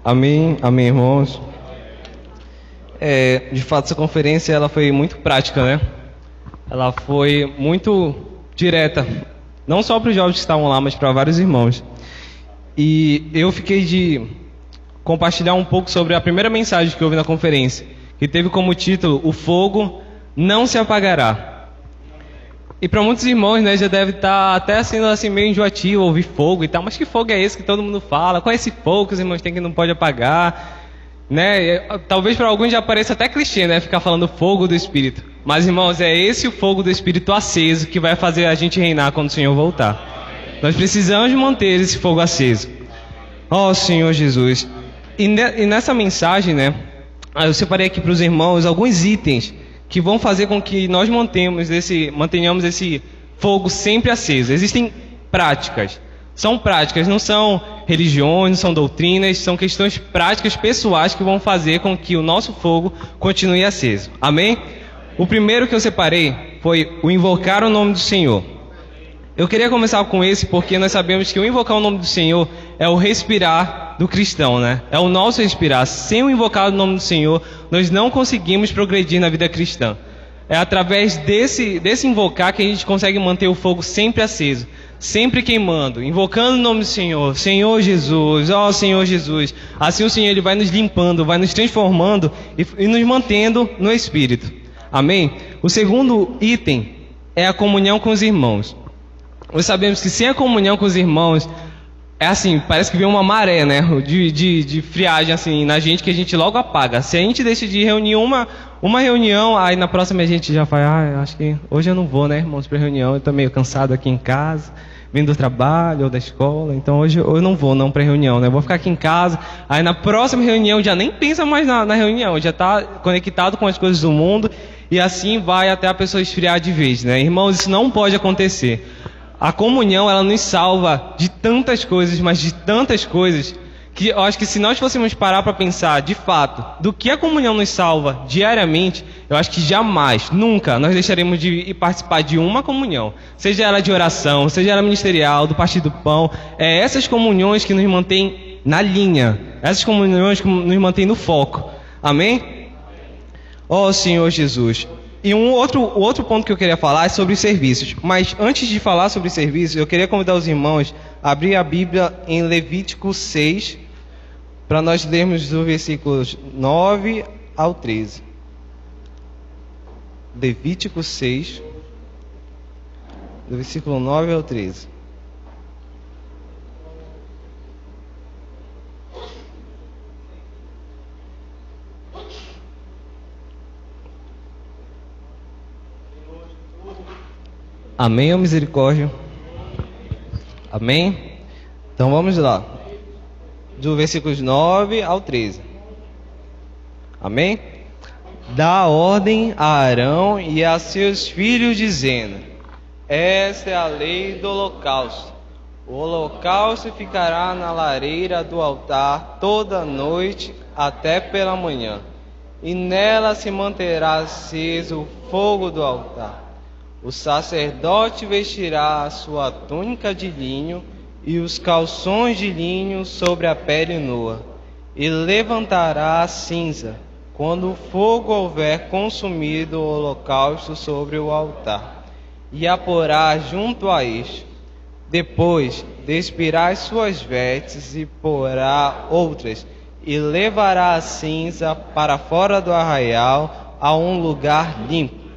Amém, amém, irmãos. De fato, essa conferência ela foi muito prática, né? Ela foi muito direta, não só para os jovens que estavam lá, mas para vários irmãos. E eu fiquei de compartilhar um pouco sobre a primeira mensagem que eu ouvi na conferência, que teve como título: O fogo não se apagará. E para muitos irmãos, né, já deve estar até sendo assim meio enjoativo ouvir fogo e tal. Mas que fogo é esse que todo mundo fala? Qual é esse fogo que os irmãos têm que não pode apagar? Né? Talvez para alguns já pareça até clichê, né, ficar falando fogo do Espírito. Mas, irmãos, é esse o fogo do Espírito aceso que vai fazer a gente reinar quando o Senhor voltar. Nós precisamos manter esse fogo aceso. Ó Senhor Jesus. E nessa mensagem, né, eu separei aqui para os irmãos alguns itens que vão fazer com que nós mantenhamos esse fogo sempre aceso. Existem práticas. São práticas, não são religiões, não são doutrinas, são questões práticas pessoais que vão fazer com que o nosso fogo continue aceso. Amém? O primeiro que eu separei foi o invocar o nome do Senhor. Eu queria começar com esse porque nós sabemos que o invocar o nome do Senhor é o respirar do cristão, né? É o nosso respirar. Sem o invocar o nome do Senhor, nós não conseguimos progredir na vida cristã. É através desse invocar que a gente consegue manter o fogo sempre aceso, sempre queimando, invocando o nome do Senhor. Senhor Jesus, ó Senhor Jesus. Assim o Senhor ele vai nos limpando, vai nos transformando e nos mantendo no Espírito. Amém? O segundo item é a comunhão com os irmãos. Nós sabemos que sem a comunhão com os irmãos, é assim, parece que vem uma maré, né, de friagem assim, na gente, que a gente logo apaga. Se a gente decidir reunir uma reunião, aí na próxima a gente já fala, acho que hoje eu não vou, né, irmãos, para reunião, eu estou meio cansado aqui em casa, vindo do trabalho ou da escola, então hoje eu não vou não para reunião, né, eu vou ficar aqui em casa. Aí na próxima reunião já nem pensa mais na reunião, já está conectado com as coisas do mundo, e assim vai até a pessoa esfriar de vez, né. Irmãos, isso não pode acontecer. A comunhão, ela nos salva de tantas coisas, mas de tantas coisas, que eu acho que se nós fôssemos parar para pensar, de fato, do que a comunhão nos salva diariamente, eu acho que jamais, nunca, nós deixaremos de participar de uma comunhão. Seja ela de oração, seja ela ministerial, do Partir do Pão. É essas comunhões que nos mantêm na linha. Essas comunhões que nos mantêm no foco. Amém? Ó Senhor Jesus. E o outro ponto que eu queria falar é sobre os serviços. Mas antes de falar sobre os serviços, eu queria convidar os irmãos a abrir a Bíblia em Levítico 6, para nós lermos do versículos 9 ao 13. Levítico 6, do versículo 9 ao 13. Amém ou misericórdia? Amém? Então vamos lá. Do versículos 9 ao 13. Amém? Dá ordem a Arão e a seus filhos, dizendo: esta é a lei do holocausto. O holocausto ficará na lareira do altar toda noite até pela manhã, e nela se manterá aceso o fogo do altar. O sacerdote vestirá a sua túnica de linho e os calções de linho sobre a pele nua, e levantará a cinza quando o fogo houver consumido o holocausto sobre o altar, e a porá junto a este. Depois despirá as suas vestes e porá outras, e levará a cinza para fora do arraial a um lugar limpo.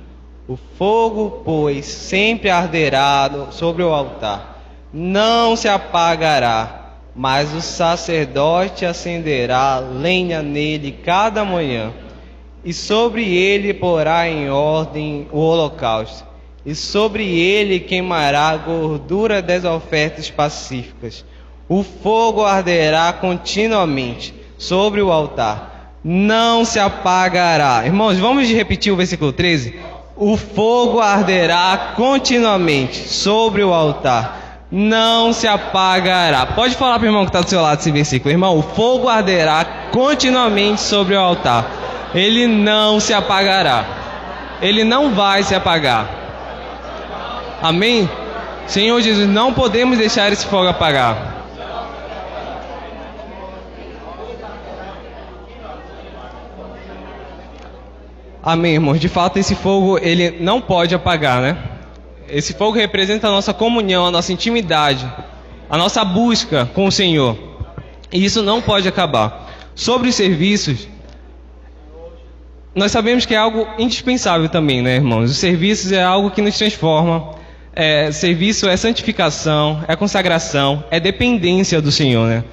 O fogo, pois, sempre arderá sobre o altar, não se apagará, mas o sacerdote acenderá lenha nele cada manhã, e sobre ele porá em ordem o holocausto, e sobre ele queimará a gordura das ofertas pacíficas. O fogo arderá continuamente sobre o altar, não se apagará. Irmãos, vamos repetir o versículo 13? O fogo arderá continuamente sobre o altar, não se apagará. Pode falar para o irmão que está do seu lado esse versículo. Irmão, o fogo arderá continuamente sobre o altar. Ele não se apagará. Ele não vai se apagar. Amém? Senhor Jesus, não podemos deixar esse fogo apagar. Amém, irmãos. De fato, esse fogo, ele não pode apagar, né? Esse fogo representa a nossa comunhão, a nossa intimidade, a nossa busca com o Senhor. E isso não pode acabar. Sobre os serviços, nós sabemos que é algo indispensável também, né, irmãos? Os serviços é algo que nos transforma. Serviço é santificação, é consagração, é dependência do Senhor, né?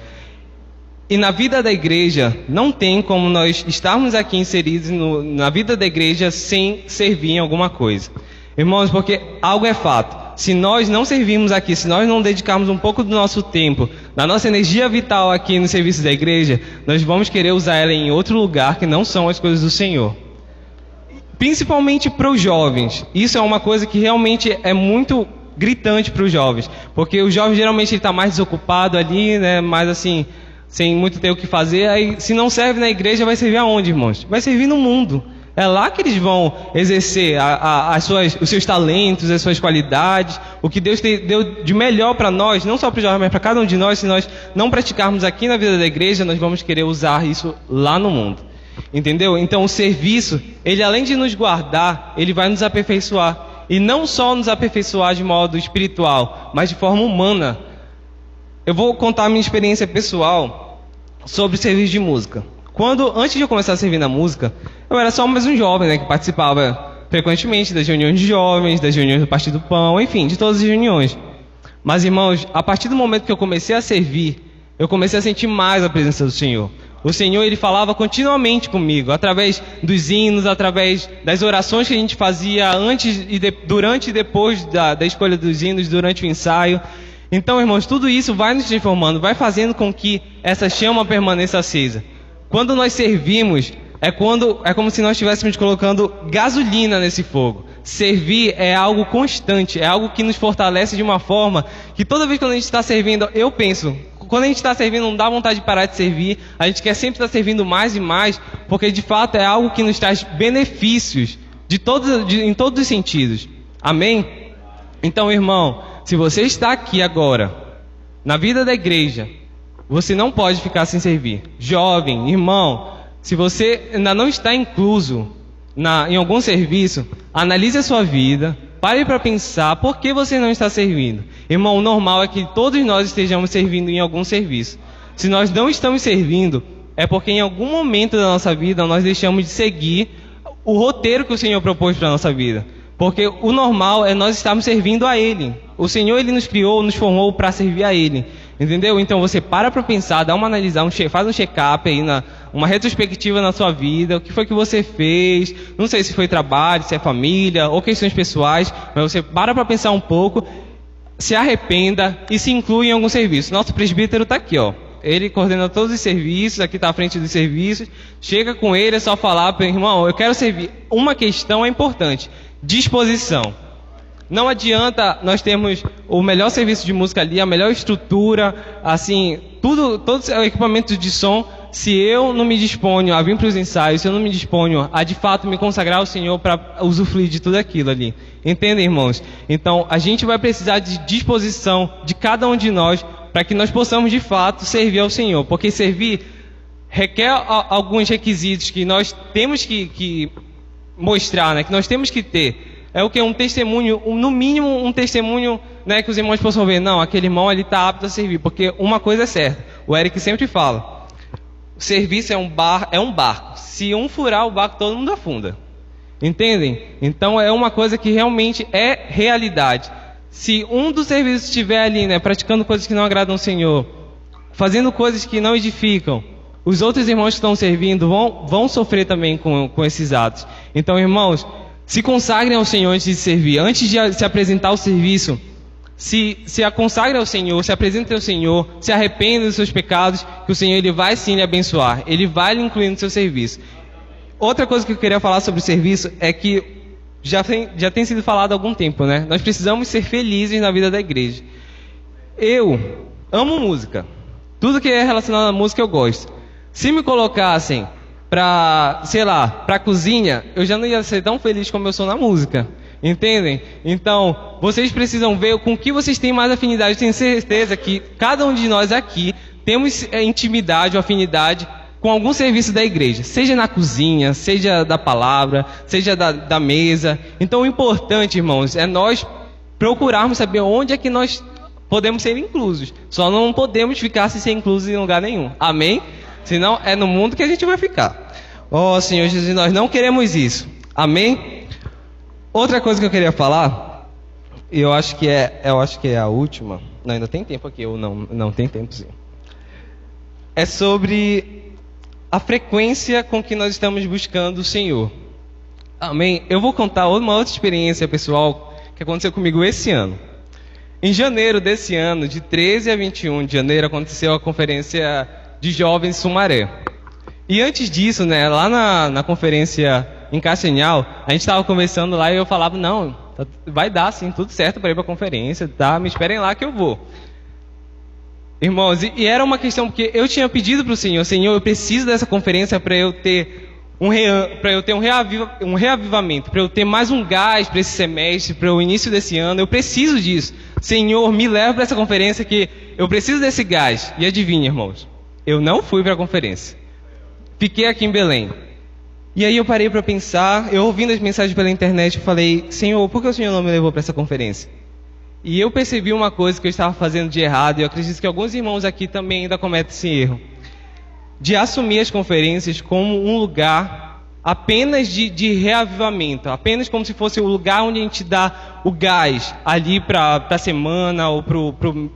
E na vida da igreja, não tem como nós estarmos aqui inseridos na vida da igreja sem servir em alguma coisa. Irmãos, porque algo é fato. Se nós não servirmos aqui, se nós não dedicarmos um pouco do nosso tempo, da nossa energia vital aqui no serviço da igreja, nós vamos querer usar ela em outro lugar que não são as coisas do Senhor. Principalmente para os jovens. Isso é uma coisa que realmente é muito gritante para os jovens. Porque o jovem geralmente está mais desocupado ali, né? Mais assim, sem muito ter o que fazer. Aí, se não serve na igreja, vai servir aonde, irmãos? Vai servir no mundo. É lá que eles vão exercer os seus talentos, as suas qualidades, o que Deus deu de melhor para nós, não só para os jovens, mas para cada um de nós. Se nós não praticarmos aqui na vida da igreja, nós vamos querer usar isso lá no mundo. Entendeu? Então o serviço, ele além de nos guardar, ele vai nos aperfeiçoar. E não só nos aperfeiçoar de modo espiritual, mas de forma humana. Eu vou contar a minha experiência pessoal sobre o serviço de música. Antes de eu começar a servir na música, eu era só mais um jovem, né, que participava frequentemente das reuniões de jovens, das reuniões do Partido Pão, enfim, de todas as reuniões. Mas, irmãos, a partir do momento que eu comecei a servir, eu comecei a sentir mais a presença do Senhor. O Senhor, ele falava continuamente comigo, através dos hinos, através das orações que a gente fazia antes, durante e depois da escolha dos hinos, durante o ensaio. Então, irmãos, tudo isso vai nos transformando, vai fazendo com que essa chama permaneça acesa. Quando nós servimos, é como se nós estivéssemos colocando gasolina nesse fogo. Servir é algo constante, é algo que nos fortalece de uma forma que toda vez que a gente está servindo, eu penso, quando a gente está servindo não dá vontade de parar de servir, a gente quer sempre estar servindo mais e mais, porque de fato é algo que nos traz benefícios em todos os sentidos. Amém? Então, irmão, se você está aqui agora, na vida da igreja, você não pode ficar sem servir. Jovem, irmão, se você ainda não está incluso em algum serviço, analise a sua vida, pare para pensar por que você não está servindo. Irmão, o normal é que todos nós estejamos servindo em algum serviço. Se nós não estamos servindo, é porque em algum momento da nossa vida nós deixamos de seguir o roteiro que o Senhor propôs para a nossa vida. Porque o normal é nós estarmos servindo a Ele. O Senhor, Ele nos criou, nos formou para servir a Ele. Entendeu? Então você para pensar, dá uma analisar, faz um check-up aí, uma retrospectiva na sua vida, o que foi que você fez, não sei se foi trabalho, se é família, ou questões pessoais, mas você para pensar um pouco, se arrependa e se inclui em algum serviço. Nosso presbítero está aqui, ó. Ele coordena todos os serviços, aqui está à frente dos serviços, chega com ele, é só falar, irmão, eu quero servir. Uma questão é importante, disposição. Não adianta nós termos o melhor serviço de música ali, a melhor estrutura, assim, todos os equipamentos de som, se eu não me disponho a vir para os ensaios, se eu não me disponho a de fato me consagrar ao Senhor para usufruir de tudo aquilo ali. Entendem, irmãos? Então, a gente vai precisar de disposição de cada um de nós para que nós possamos de fato servir ao Senhor. Porque servir requer alguns requisitos que nós temos que mostrar, né? Que nós temos que ter. É o que? Um testemunho, no mínimo um testemunho, né, que os irmãos possam ver. Não, aquele irmão ele está apto a servir. Porque uma coisa é certa, o Eric sempre fala, o serviço é um barco. Se um furar o barco, todo mundo afunda. Entendem? Então é uma coisa que realmente é realidade. Se um dos serviços estiver ali, né, praticando coisas que não agradam ao Senhor, fazendo coisas que não edificam, os outros irmãos que estão servindo vão sofrer também com esses atos. Então, irmãos, se consagrem ao Senhor antes de servir. Antes de se apresentar ao serviço, se consagrem ao Senhor, se apresentem ao Senhor, se arrependam dos seus pecados, que o Senhor ele vai sim lhe abençoar. Ele vai lhe incluir no seu serviço. Outra coisa que eu queria falar sobre o serviço é que já tem sido falado há algum tempo, né? Nós precisamos ser felizes na vida da igreja. Eu amo música. Tudo que é relacionado à música eu gosto. Se me colocassem para cozinha, eu já não ia ser tão feliz como eu sou na música. Entendem? Então, vocês precisam ver com que vocês têm mais afinidade. Eu tenho certeza que cada um de nós aqui temos intimidade ou afinidade com algum serviço da igreja, seja na cozinha, seja da palavra, seja da mesa. Então o importante, irmãos, é nós procurarmos saber onde é que nós podemos ser inclusos. Só não podemos ficar sem ser inclusos em lugar nenhum. Amém? Senão é no mundo que a gente vai ficar. Ó, Senhor Jesus, nós não queremos isso. Amém? Outra coisa que eu queria falar, eu acho que é a última. Não, ainda tem tempo aqui, ou não tem tempo sim. É sobre a frequência com que nós estamos buscando o Senhor. Amém? Eu vou contar uma outra experiência pessoal que aconteceu comigo esse ano. Em janeiro desse ano, de 13 a 21 de janeiro, aconteceu a conferência de jovens em Sumaré. E antes disso, né, lá na conferência em Castanhal, a gente estava conversando lá e eu falava, não, vai dar sim, tudo certo para ir para a conferência, tá? Me esperem lá que eu vou. Irmãos, e era uma questão porque eu tinha pedido para o Senhor, Senhor, eu preciso dessa conferência para eu ter um reavivamento, para eu ter mais um gás para esse semestre, para o início desse ano, eu preciso disso. Senhor, me leva para essa conferência que eu preciso desse gás. E adivinha, irmãos, eu não fui para a conferência. Fiquei aqui em Belém. E aí eu parei para pensar, eu ouvindo as mensagens pela internet, eu falei, Senhor, por que o Senhor não me levou para essa conferência? E eu percebi uma coisa que eu estava fazendo de errado, e eu acredito que alguns irmãos aqui também ainda cometem esse erro, de assumir as conferências como um lugar apenas de reavivamento, apenas como se fosse o lugar onde a gente dá o gás ali para a semana ou para o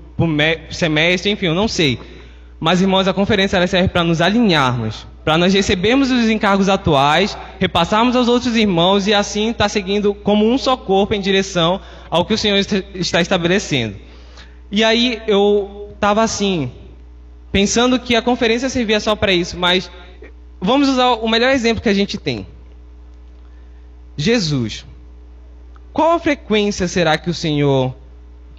semestre, enfim, eu não sei. Mas, irmãos, a conferência ela serve para nos alinharmos, para nós recebermos os encargos atuais, repassarmos aos outros irmãos e assim estar seguindo como um só corpo em direção ao que o Senhor está estabelecendo. E aí eu estava assim, pensando que a conferência servia só para isso, mas vamos usar o melhor exemplo que a gente tem. Jesus. Qual a frequência será que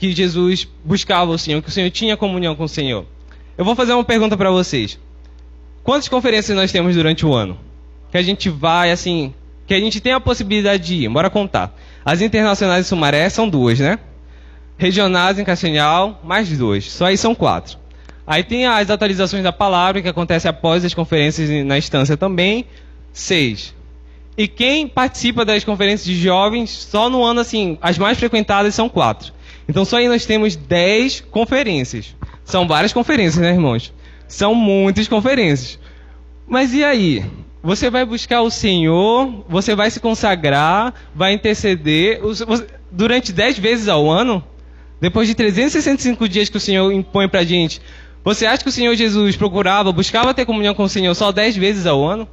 Jesus buscava o Senhor, que o Senhor tinha comunhão com o Senhor? Eu vou fazer uma pergunta para vocês. Quantas conferências nós temos durante o ano? Que a gente vai, assim, que a gente tem a possibilidade de ir. Bora contar. As internacionais de Sumaré são 2, né? Regionais em Castanhal, mais 2. Só aí são 4. Aí tem as atualizações da palavra, que acontece após as conferências na instância também, 6. E quem participa das conferências de jovens, só no ano, assim, as mais frequentadas são 4. Então só aí nós temos 10 conferências. São várias conferências, né, irmãos? São muitas conferências. Mas e aí? Você vai buscar o Senhor, você vai se consagrar, vai interceder durante 10 vezes ao ano? Depois de 365 dias que o Senhor impõe pra gente, você acha que o Senhor Jesus buscava ter comunhão com o Senhor só 10 vezes ao ano?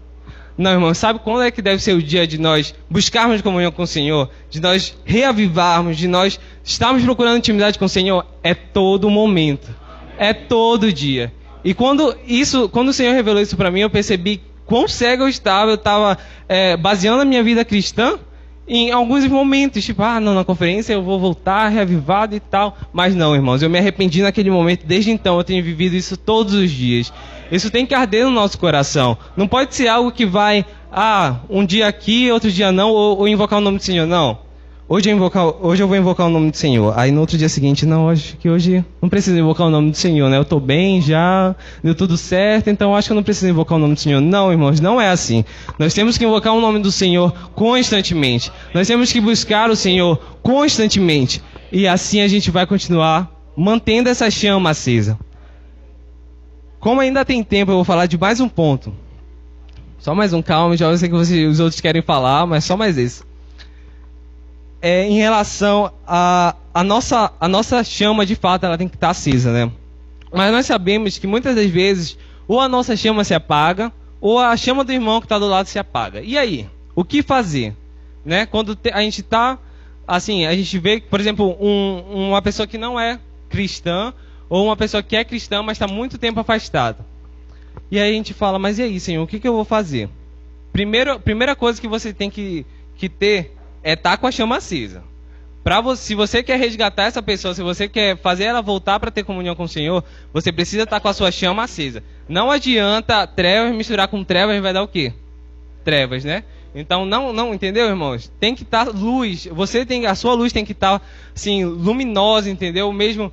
Não, irmão, sabe quando é que deve ser o dia de nós buscarmos comunhão com o Senhor? De nós reavivarmos, de nós estarmos procurando intimidade com o Senhor? É todo momento. É todo dia. E quando o Senhor revelou isso para mim, eu percebi quão cego eu estava baseando a minha vida cristã em alguns momentos, tipo, não, na conferência eu vou voltar reavivado e tal. Mas não, irmãos, eu me arrependi naquele momento, desde então eu tenho vivido isso todos os dias. Isso tem que arder no nosso coração. Não pode ser algo que vai, um dia aqui, outro dia não, ou invocar o nome do Senhor, não. Hoje eu vou invocar o nome do Senhor. Aí no outro dia seguinte, não, acho que hoje não preciso invocar o nome do Senhor, né? Eu estou bem já, deu tudo certo, então acho que eu não preciso invocar o nome do Senhor. Não, irmãos, não é assim. Nós temos que invocar o nome do Senhor constantemente. Nós temos que buscar o Senhor constantemente. E assim a gente vai continuar mantendo essa chama acesa. Como ainda tem tempo, eu vou falar de mais um ponto. Só mais um, calma, já eu sei que os outros querem falar, mas só mais esse. Em relação a nossa chama, de fato, ela tem que estar acesa, né? Mas nós sabemos que muitas das vezes, ou a nossa chama se apaga, ou a chama do irmão que está do lado se apaga. E aí? O que fazer? Né? Quando a gente está, assim, a gente vê, por exemplo, uma pessoa que não é cristã, ou uma pessoa que é cristã, mas está muito tempo afastada. E aí a gente fala, mas e aí, Senhor, o que eu vou fazer? Primeira coisa que você tem que ter é estar com a chama acesa. Se você quer resgatar essa pessoa, se você quer fazer ela voltar para ter comunhão com o Senhor, você precisa estar com a sua chama acesa. Não adianta trevas misturar com trevas, vai dar o quê? Trevas, né? Então, não, entendeu, irmãos? Tem que estar luz. A sua luz tem que estar, assim, luminosa, entendeu? Mesmo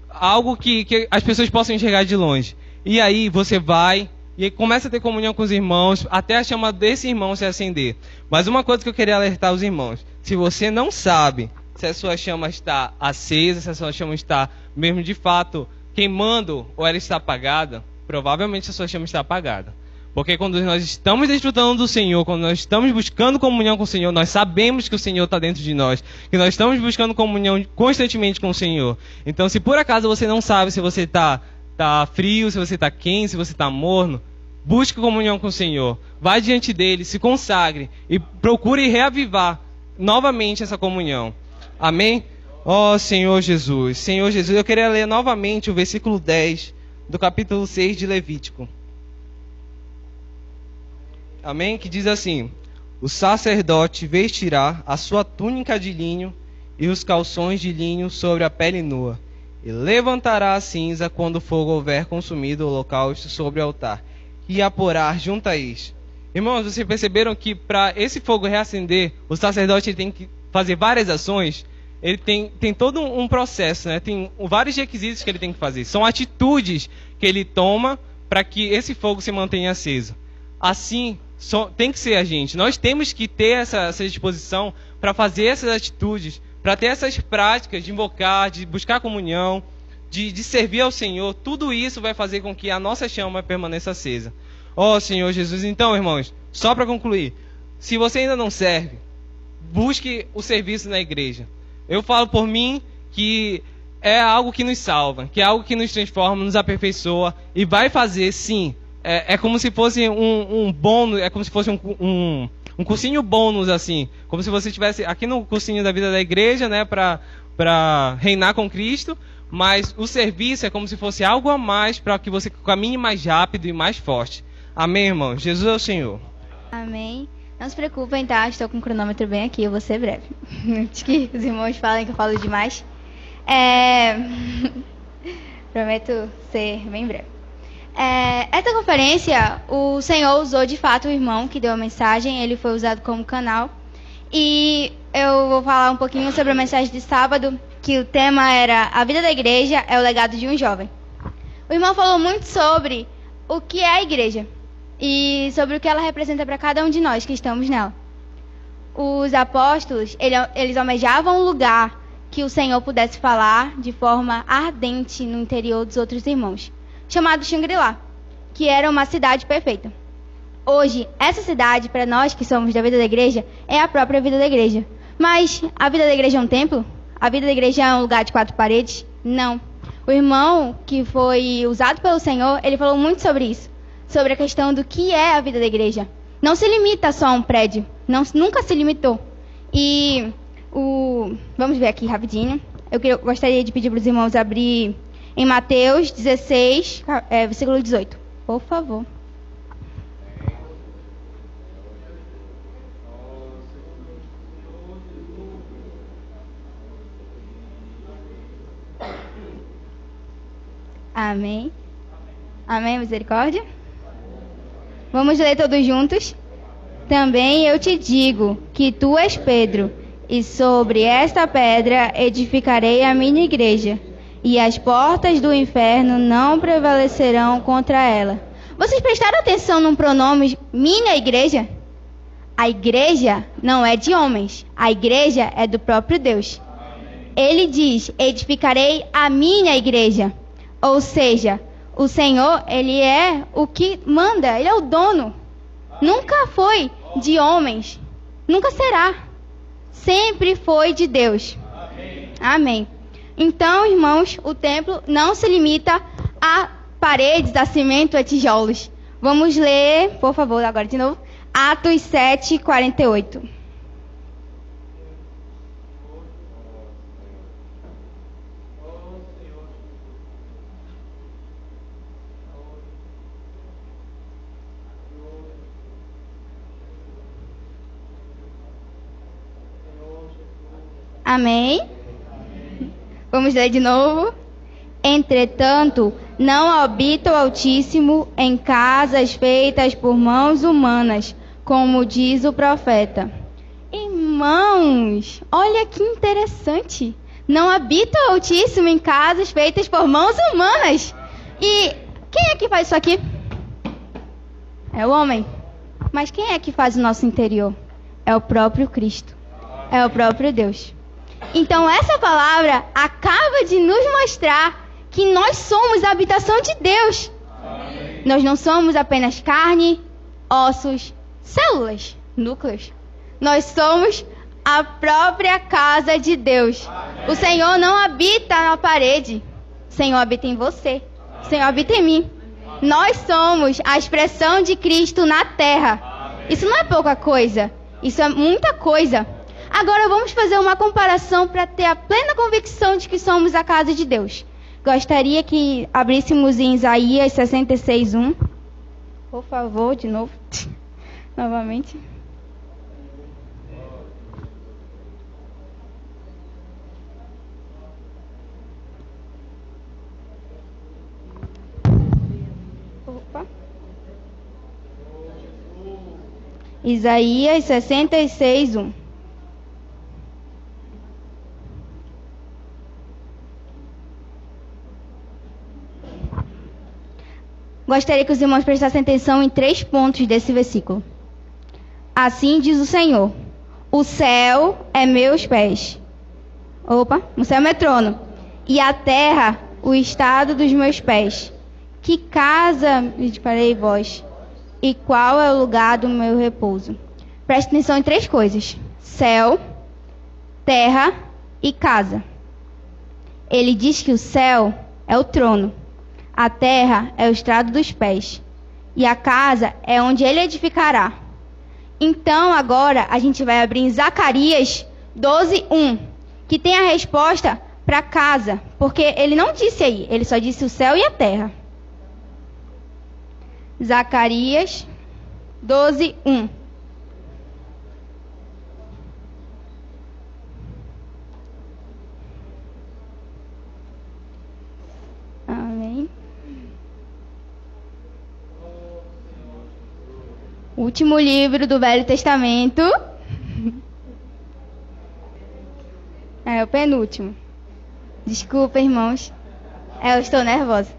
algo que as pessoas possam enxergar de longe. E aí você vai e começa a ter comunhão com os irmãos, até a chama desse irmão se acender. Mas uma coisa que eu queria alertar os irmãos: se você não sabe se a sua chama está acesa, se a sua chama está mesmo de fato queimando ou ela está apagada, provavelmente a sua chama está apagada. Porque quando nós estamos desfrutando do Senhor, quando nós estamos buscando comunhão com o Senhor, nós sabemos que o Senhor está dentro de nós, que nós estamos buscando comunhão constantemente com o Senhor. Então, se por acaso você não sabe se você está frio, se você está quente, se você está morno, busque comunhão com o Senhor. Vá diante dele, se consagre e procure reavivar novamente essa comunhão. Amém? Ó Senhor Jesus. Senhor Jesus, eu queria ler novamente o versículo 10 do capítulo 6 de Levítico. Amém? Que diz assim: o sacerdote vestirá a sua túnica de linho e os calções de linho sobre a pele nua, e levantará a cinza quando o fogo houver consumido o holocausto sobre o altar, e a porá junto a eles. Irmãos, vocês perceberam que para esse fogo reacender, o sacerdote tem que fazer várias ações? Ele tem todo um processo, né? Tem vários requisitos que ele tem que fazer. São atitudes que ele toma para que esse fogo se mantenha aceso. Assim, tem que ser a gente. Nós temos que ter essa disposição para fazer essas atitudes, para ter essas práticas de invocar, de buscar comunhão, de servir ao Senhor. Tudo isso vai fazer com que a nossa chama permaneça acesa. Ó Senhor Jesus. Então, irmãos, só para concluir, se você ainda não serve, busque o serviço na igreja. Eu falo por mim que é algo que nos salva, que é algo que nos transforma, nos aperfeiçoa e vai fazer, sim. É como se fosse um bônus, é como se fosse um cursinho bônus, assim. Como se você estivesse aqui no cursinho da vida da igreja, né, para reinar com Cristo, mas o serviço é como se fosse algo a mais para que você caminhe mais rápido e mais forte. Amém, irmão? Jesus é o Senhor. Amém. Não se preocupem, tá? Estou com o cronômetro bem aqui, eu vou ser breve. Antes que os irmãos falem que eu falo demais. Prometo ser bem breve. Essa conferência, o Senhor usou de fato o irmão que deu a mensagem, ele foi usado como canal. E eu vou falar um pouquinho sobre a mensagem de sábado, que o tema era: a vida da igreja é o legado de um jovem. O irmão falou muito sobre o que é a igreja e sobre o que ela representa para cada um de nós que estamos nela. Os apóstolos, eles almejavam um lugar que o Senhor pudesse falar de forma ardente no interior dos outros irmãos, chamado Xangri-Lá, que era uma cidade perfeita. Hoje, essa cidade, para nós que somos da vida da igreja, é a própria vida da igreja. Mas a vida da igreja é um templo? A vida da igreja é um lugar de 4 paredes? Não. O irmão que foi usado pelo Senhor, ele falou muito sobre isso, sobre a questão do que é a vida da igreja. Não se limita só a um prédio, nunca se limitou. E vamos ver aqui rapidinho. Eu gostaria de pedir para os irmãos abrir em Mateus 16, versículo 18. Por favor. Amém. Amém, misericórdia. Vamos ler todos juntos? Também eu te digo que tu és Pedro, e sobre esta pedra edificarei a minha igreja, e as portas do inferno não prevalecerão contra ela. Vocês prestaram atenção no pronome minha igreja? A igreja não é de homens, a igreja é do próprio Deus. Ele diz: edificarei a minha igreja. Ou seja, o Senhor, ele é o que manda, ele é o dono. Nunca foi de homens, nunca será. Sempre foi de Deus. Amém. Então, irmãos, o templo não se limita a paredes, a cimento, a tijolos. Vamos ler, por favor, agora de novo, Atos 7, 48. Amém? Vamos ler de novo. Entretanto, não habita o Altíssimo em casas feitas por mãos humanas, como diz o profeta. Irmãos, olha que interessante. Não habita o Altíssimo em casas feitas por mãos humanas. E quem é que faz isso aqui? É o homem. Mas quem é que faz o nosso interior? É o próprio Cristo. É o próprio Deus. Então essa palavra acaba de nos mostrar que nós somos a habitação de Deus. Amém. Nós não somos apenas carne, ossos, células, núcleos. Nós somos a própria casa de Deus. Amém. O Senhor não habita na parede. O Senhor habita em você. O Senhor habita em mim. Nós somos a expressão de Cristo na terra. Isso não é pouca coisa. Isso é muita coisa. Agora vamos fazer uma comparação para ter a plena convicção de que somos a casa de Deus. Gostaria que abríssemos em Isaías 66:1. Por favor, de novo. Novamente. Opa. Isaías 66:1. Gostaria que os irmãos prestassem atenção em 3 pontos desse versículo. Assim diz o Senhor: o céu é meus pés. Opa, o céu é meu trono. E a terra, o estado dos meus pés. Que casa me farei vós? E qual é o lugar do meu repouso? Preste atenção em 3 coisas: céu, terra e casa. Ele diz que o céu é o trono. A terra é o estrado dos pés. E a casa é onde ele edificará. Então, agora, a gente vai abrir em Zacarias 12:1, que tem a resposta para casa. Porque ele não disse aí, ele só disse o céu e a terra. Zacarias 12:1. Amém. Último livro do Velho Testamento. É o penúltimo. Desculpa, irmãos. Eu estou nervosa.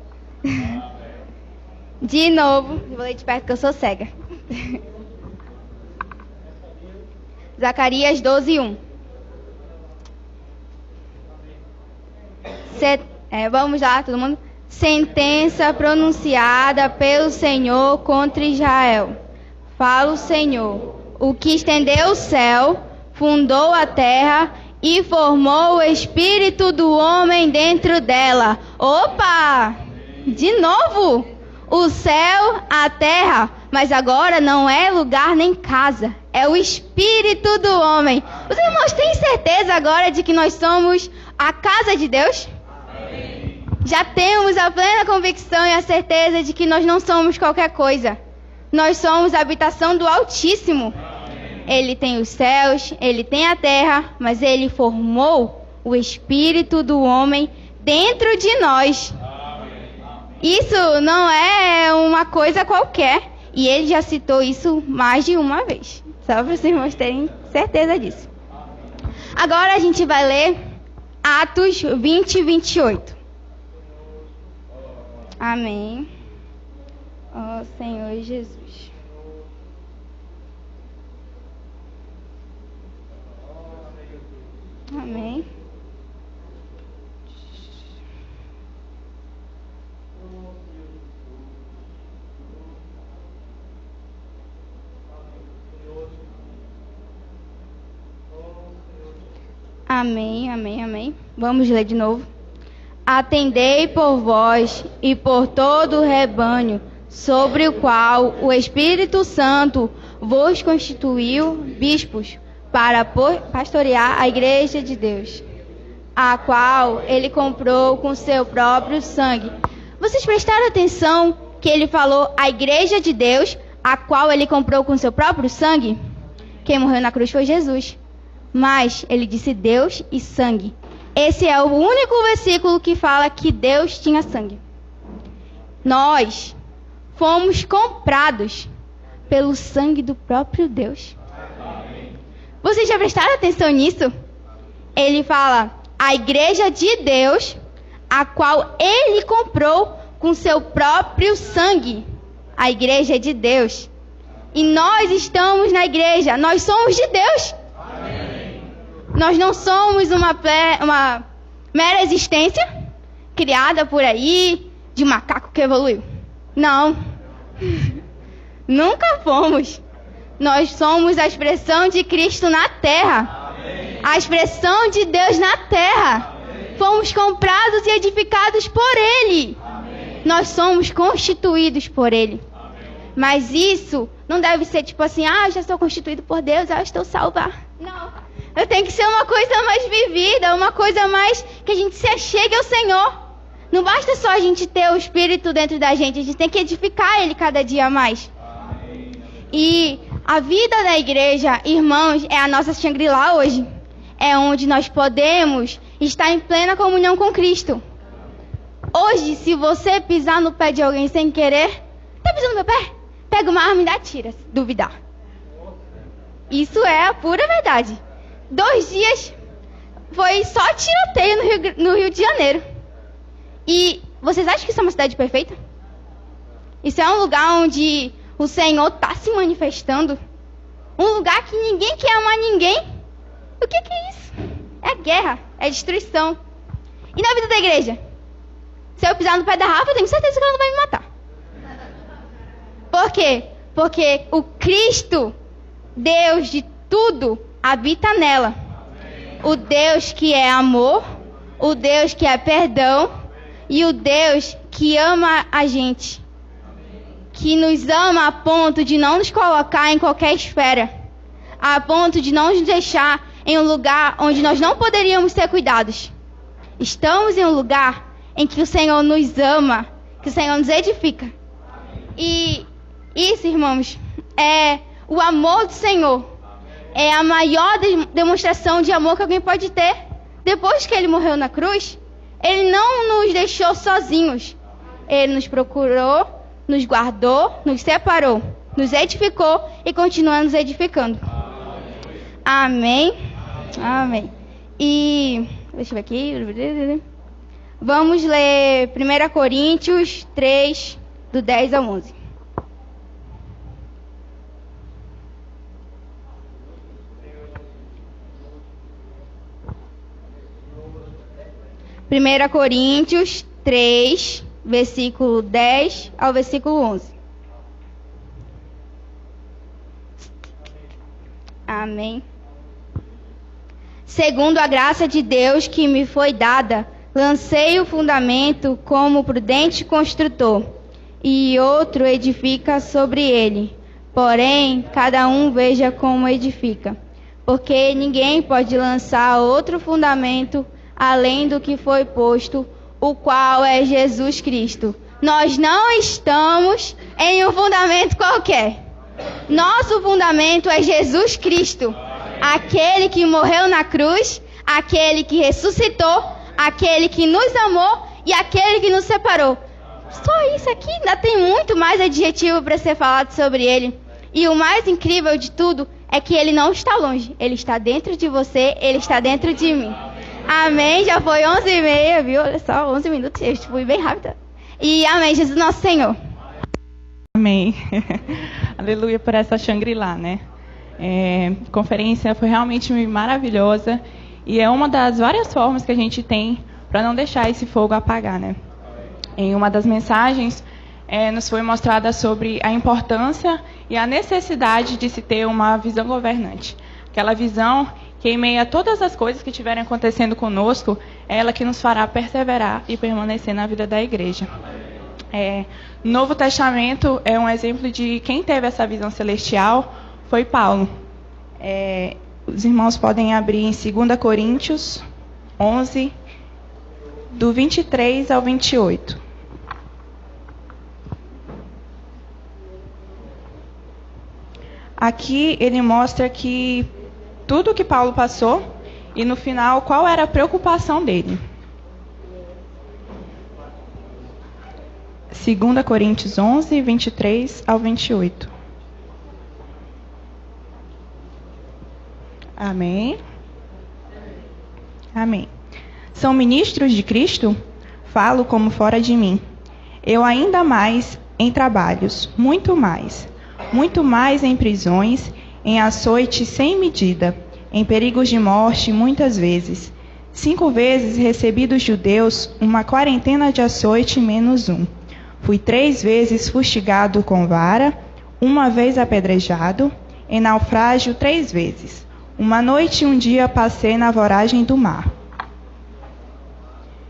De novo, vou ler de perto que eu sou cega. Zacarias 12:1. Vamos lá, todo mundo. Sentença pronunciada pelo Senhor contra Israel. Fala o Senhor, o que estendeu o céu, fundou a terra e formou o espírito do homem dentro dela. Opa! De novo! O céu, a terra, mas agora não é lugar nem casa. É o espírito do homem. Os irmãos têm certeza agora de que nós somos a casa de Deus? Amém. Já temos a plena convicção e a certeza de que nós não somos qualquer coisa. Nós somos a habitação do Altíssimo. Amém. Ele tem os céus, ele tem a terra, mas ele formou o espírito do homem dentro de nós. Isso não é uma coisa qualquer. E ele já citou isso mais de uma vez. Só para os irmãos terem certeza disso. Agora a gente vai ler Atos 20:28. Amém. Ó Senhor Jesus. Amém. Amém, amém, amém. Vamos ler de novo. Atendei por vós e por todo o rebanho, sobre o qual o Espírito Santo vos constituiu bispos, para pastorear a igreja de Deus, a qual ele comprou com seu próprio sangue. Vocês prestaram atenção que ele falou a igreja de Deus, a qual ele comprou com seu próprio sangue? Quem morreu na cruz foi Jesus. Mas ele disse Deus e sangue. Esse é o único versículo que fala que Deus tinha sangue. Nós fomos comprados pelo sangue do próprio Deus. Vocês já prestaram atenção nisso? Ele fala a igreja de Deus, a qual ele comprou com seu próprio sangue. A igreja é de Deus. E nós estamos na igreja. Nós somos de Deus. Amém. Nós não somos uma mera existência criada por aí de macaco que evoluiu. Não. Nunca fomos. Nós somos a expressão de Cristo na terra. Amém. A expressão de Deus na terra. Amém. Fomos comprados e edificados por Ele. Amém. Nós somos constituídos por Ele. Amém. Mas isso não deve ser tipo assim, já sou constituído por Deus, estou salva. Não. Eu tenho que ser uma coisa mais vivida, uma coisa mais que a gente se achegue ao Senhor. Não basta só a gente ter o Espírito dentro da gente, a gente tem que edificar Ele cada dia mais. Amém. E a vida da igreja, irmãos, é a nossa Shangri-La hoje. É onde nós podemos estar em plena comunhão com Cristo. Hoje, se você pisar no pé de alguém sem querer, tá pisando no meu pé? Pega uma arma e dá tira, se duvidar. Isso é a pura verdade. 2 dias foi só tiroteio no Rio de Janeiro. E vocês acham que isso é uma cidade perfeita? Isso é um lugar onde o Senhor está se manifestando. Um lugar que ninguém quer amar ninguém. O que é isso? É guerra, é destruição. E na vida da igreja? Se eu pisar no pé da Rafa, eu tenho certeza que ela não vai me matar. Por quê? Porque o Cristo, Deus de tudo, habita nela. O Deus que é amor, o Deus que é perdão e o Deus que ama a gente. Que nos ama a ponto de não nos colocar em qualquer esfera. A ponto de não nos deixar em um lugar onde nós não poderíamos ser cuidados. Estamos em um lugar em que o Senhor nos ama, que o Senhor nos edifica. E isso, irmãos, é o amor do Senhor. É a maior demonstração de amor que alguém pode ter. Depois que Ele morreu na cruz, Ele não nos deixou sozinhos. Ele nos procurou, nos guardou, nos separou, nos edificou e continua nos edificando. Amém. Amém. E deixa eu ver aqui. Vamos ler 1 Coríntios 3, do 10 ao 11. Primeira Coríntios 3, versículo 10 ao versículo 11. Amém. Segundo a graça de Deus que me foi dada, lancei o fundamento como prudente construtor, e outro edifica sobre ele. Porém, cada um veja como edifica, porque ninguém pode lançar outro fundamento além do que foi posto, o qual é Jesus Cristo. Nós não estamos em um fundamento qualquer. Nosso fundamento é Jesus Cristo, aquele que morreu na cruz, aquele que ressuscitou, aquele que nos amou e aquele que nos separou. Só isso aqui, ainda tem muito mais adjetivo para ser falado sobre ele. E o mais incrível de tudo é que ele não está longe, ele está dentro de você, ele está dentro de mim. Amém, já foi 11h30, viu? Olha só, 11 minutos, eu fui bem rápida. E amém, Jesus nosso Senhor. Amém. Aleluia por essa Shangri-La, né? A conferência foi realmente maravilhosa e é uma das várias formas que a gente tem para não deixar esse fogo apagar, né? Em uma das mensagens, nos foi mostrada sobre a importância e a necessidade de se ter uma visão governante. Aquela visão que, em meio a todas as coisas que estiverem acontecendo conosco, é ela que nos fará perseverar e permanecer na vida da igreja. O Novo Testamento é um exemplo de quem teve essa visão celestial, foi Paulo. Os irmãos podem abrir em 2 Coríntios 11, do 23 ao 28. Aqui ele mostra que tudo que Paulo passou e, no final, qual era a preocupação dele. 2 Coríntios 11, 23 ao 28. Amém? Amém. São ministros de Cristo? Falo como fora de mim. Eu ainda mais em trabalhos, muito mais em prisões, em açoite sem medida, em perigos de morte muitas vezes. 5 vezes recebi dos judeus uma quarentena de açoite menos um. Fui 3 vezes fustigado com vara, 1 vez apedrejado, em naufrágio 3 vezes. 1 noite e 1 dia passei na voragem do mar.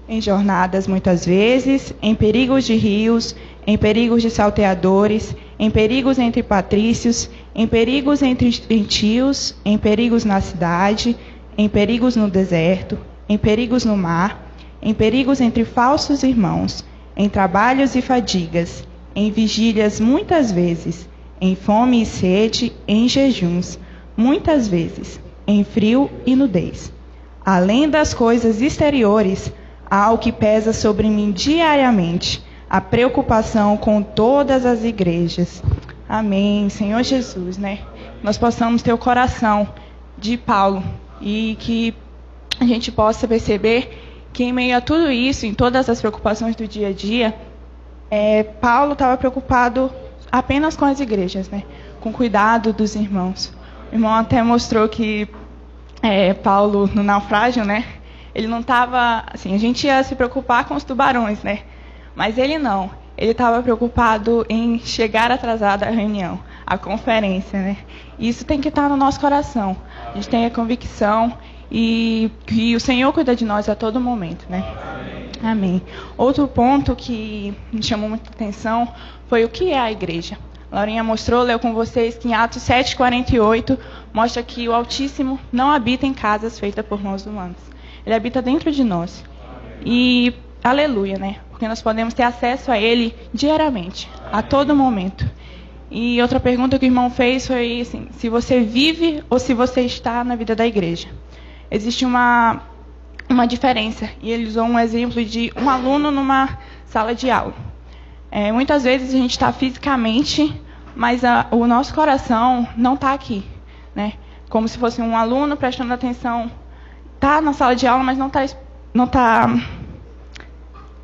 Em jornadas muitas vezes, em perigos de rios, em perigos de salteadores, em perigos entre patrícios, em perigos entre gentios, em perigos na cidade, em perigos no deserto, em perigos no mar, em perigos entre falsos irmãos, em trabalhos e fadigas, em vigílias muitas vezes, em fome e sede, em jejuns, muitas vezes, em frio e nudez. Além das coisas exteriores, há o que pesa sobre mim diariamente, a preocupação com todas as igrejas. Amém. Senhor Jesus, né? Nós possamos ter o coração de Paulo e que a gente possa perceber que em meio a tudo isso, em todas as preocupações do dia a dia, Paulo estava preocupado apenas com as igrejas, né? Com o cuidado dos irmãos. O irmão até mostrou que Paulo, no naufrágio, né? Ele não estava, assim, a gente ia se preocupar com os tubarões, né? Mas ele não. Ele estava preocupado em chegar atrasado à reunião, à conferência, né? E isso tem que estar no nosso coração. A gente tem a convicção e que o Senhor cuida de nós a todo momento, né? Amém. Outro ponto que me chamou muita atenção foi o que é a igreja. Laurinha leu com vocês que em Atos 7:48 mostra que o Altíssimo não habita em casas feitas por mãos humanas. Ele habita dentro de nós. E aleluia, né? Porque nós podemos ter acesso a Ele diariamente, a todo momento. E outra pergunta que o irmão fez foi assim, se você vive ou se você está na vida da igreja. Existe uma diferença. E ele usou um exemplo de um aluno numa sala de aula. Muitas vezes a gente está fisicamente, mas o nosso coração não está aqui, né? Como se fosse um aluno prestando atenção, está na sala de aula, mas não está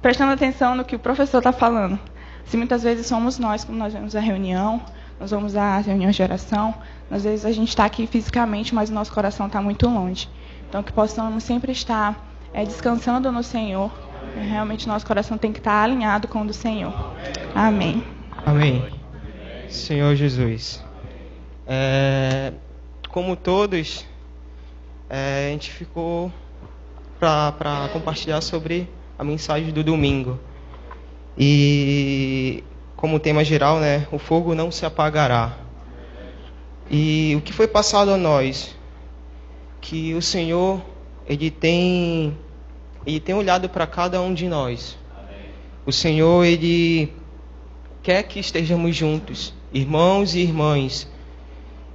prestando atenção no que o professor está falando. Assim, muitas vezes somos nós, quando nós vamos à reunião, nós vamos às reuniões de oração, às vezes a gente está aqui fisicamente, mas o nosso coração está muito longe. Então, que possamos sempre estar descansando no Senhor. Realmente, nosso coração tem que estar alinhado com o do Senhor. Amém. Amém. Senhor Jesus. Como todos, a gente ficou para compartilhar sobre a mensagem do domingo. E como tema geral, né, o fogo não se apagará. E o que foi passado a nós, que o Senhor, Ele tem olhado para cada um de nós. O Senhor, Ele quer que estejamos juntos, irmãos e irmãs.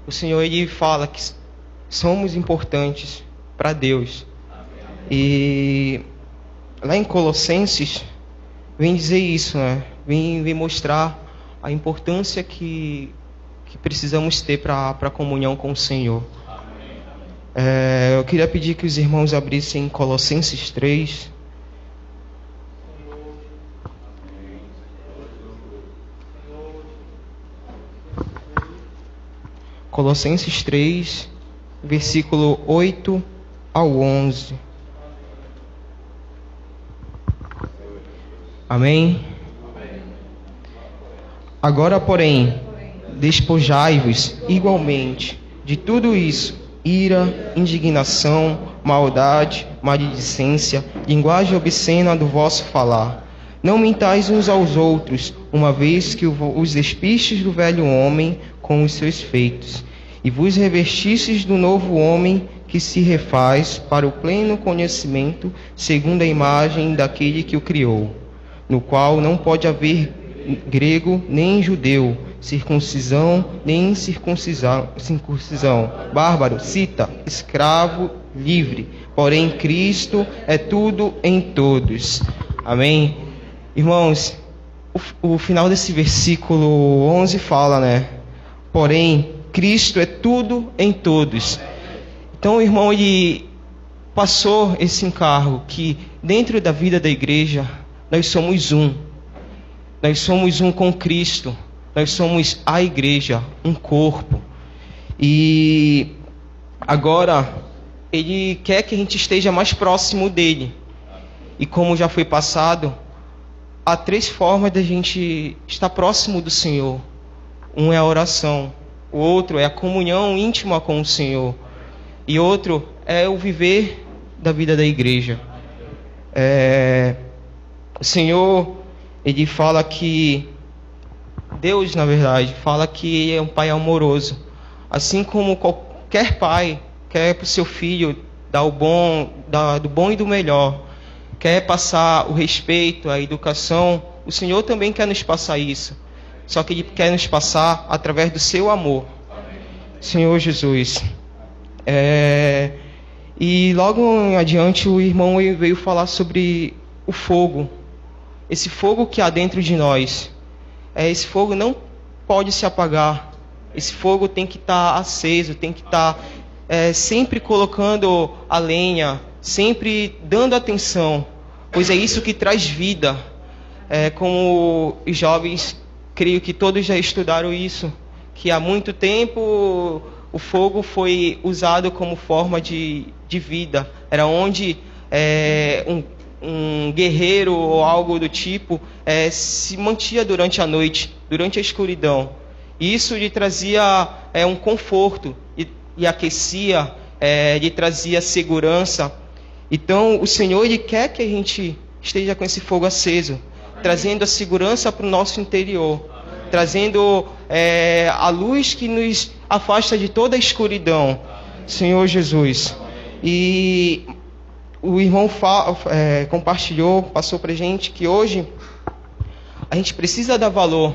O Senhor, Ele fala que somos importantes para Deus. E lá em Colossenses, vem dizer isso, né? Vem mostrar a importância que precisamos ter para a comunhão com o Senhor. Eu queria pedir que os irmãos abrissem Colossenses 3. Colossenses 3, versículo 8 ao 11. Amém? Agora, porém, despojai-vos igualmente de tudo isso: ira, indignação, maldade, maledicência, linguagem obscena do vosso falar. Não mentais uns aos outros, uma vez que os despistes do velho homem com os seus feitos, e vos revestistes do novo homem, que se refaz para o pleno conhecimento, segundo a imagem daquele que o criou, no qual não pode haver grego nem judeu, circuncisão nem incircuncisão, bárbaro, cita, escravo, livre, porém Cristo é tudo em todos. Amém? Irmãos, o final desse versículo 11 fala, né? Porém, Cristo é tudo em todos. Então, o irmão, ele passou esse encargo que dentro da vida da igreja nós somos um. Nós somos um com Cristo. Nós somos a igreja, um corpo. E agora, Ele quer que a gente esteja mais próximo dEle. E como já foi passado, há 3 formas da gente estar próximo do Senhor. Um é a oração, o outro é a comunhão íntima com o Senhor. E outro é o viver da vida da igreja. O Senhor, Ele fala que... Deus, na verdade, fala que Ele é um Pai amoroso. Assim como qualquer pai quer para o seu filho dar do bom e do melhor, quer passar o respeito, a educação, o Senhor também quer nos passar isso. Só que Ele quer nos passar através do seu amor. Senhor Jesus. E logo adiante o irmão veio falar sobre o fogo. Esse fogo que há dentro de nós. Esse fogo não pode se apagar. Esse fogo tem que estar aceso, tem que estar sempre colocando a lenha, sempre dando atenção, pois é isso que traz vida. Como os jovens, creio que todos já estudaram isso, que há muito tempo o fogo foi usado como forma de vida. Era onde um guerreiro ou algo do tipo se mantinha durante a noite, durante a escuridão. Isso lhe trazia um conforto e aquecia, lhe trazia segurança. Então o Senhor, Ele quer que a gente esteja com esse fogo aceso, trazendo a segurança para o nosso interior, trazendo a luz que nos afasta de toda a escuridão. Senhor Jesus. E o irmão compartilhou, passou para a gente que hoje a gente precisa dar valor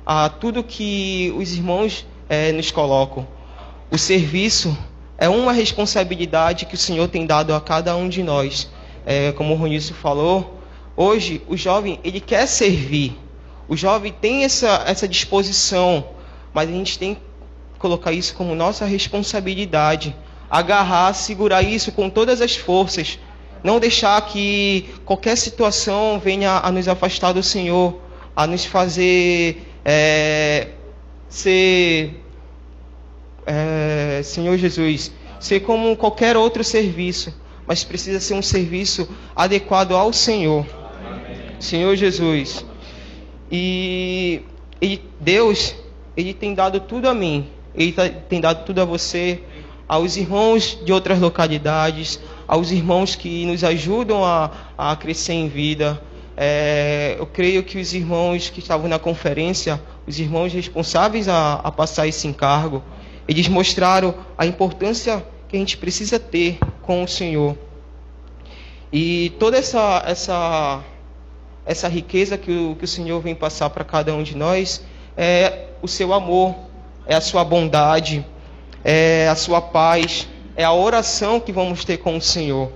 a tudo que os irmãos nos colocam. O serviço é uma responsabilidade que o Senhor tem dado a cada um de nós. Como o Ronício falou, hoje o jovem, ele quer servir. O jovem tem essa disposição, mas a gente tem que colocar isso como nossa responsabilidade. Agarrar, segurar isso com todas as forças. Não deixar que qualquer situação venha a nos afastar do Senhor, a nos fazer Senhor Jesus, ser como qualquer outro serviço, mas precisa ser um serviço adequado ao Senhor. Senhor Jesus. E Deus, Ele tem dado tudo a mim, Ele tem dado tudo a você, aos irmãos de outras localidades, aos irmãos que nos ajudam a crescer em vida. Eu creio que os irmãos que estavam na conferência, os irmãos responsáveis a passar esse encargo, eles mostraram a importância que a gente precisa ter com o Senhor. E toda essa riqueza que o Senhor vem passar para cada um de nós é o seu amor, é a sua bondade, é a sua paz, é a oração que vamos ter com o Senhor.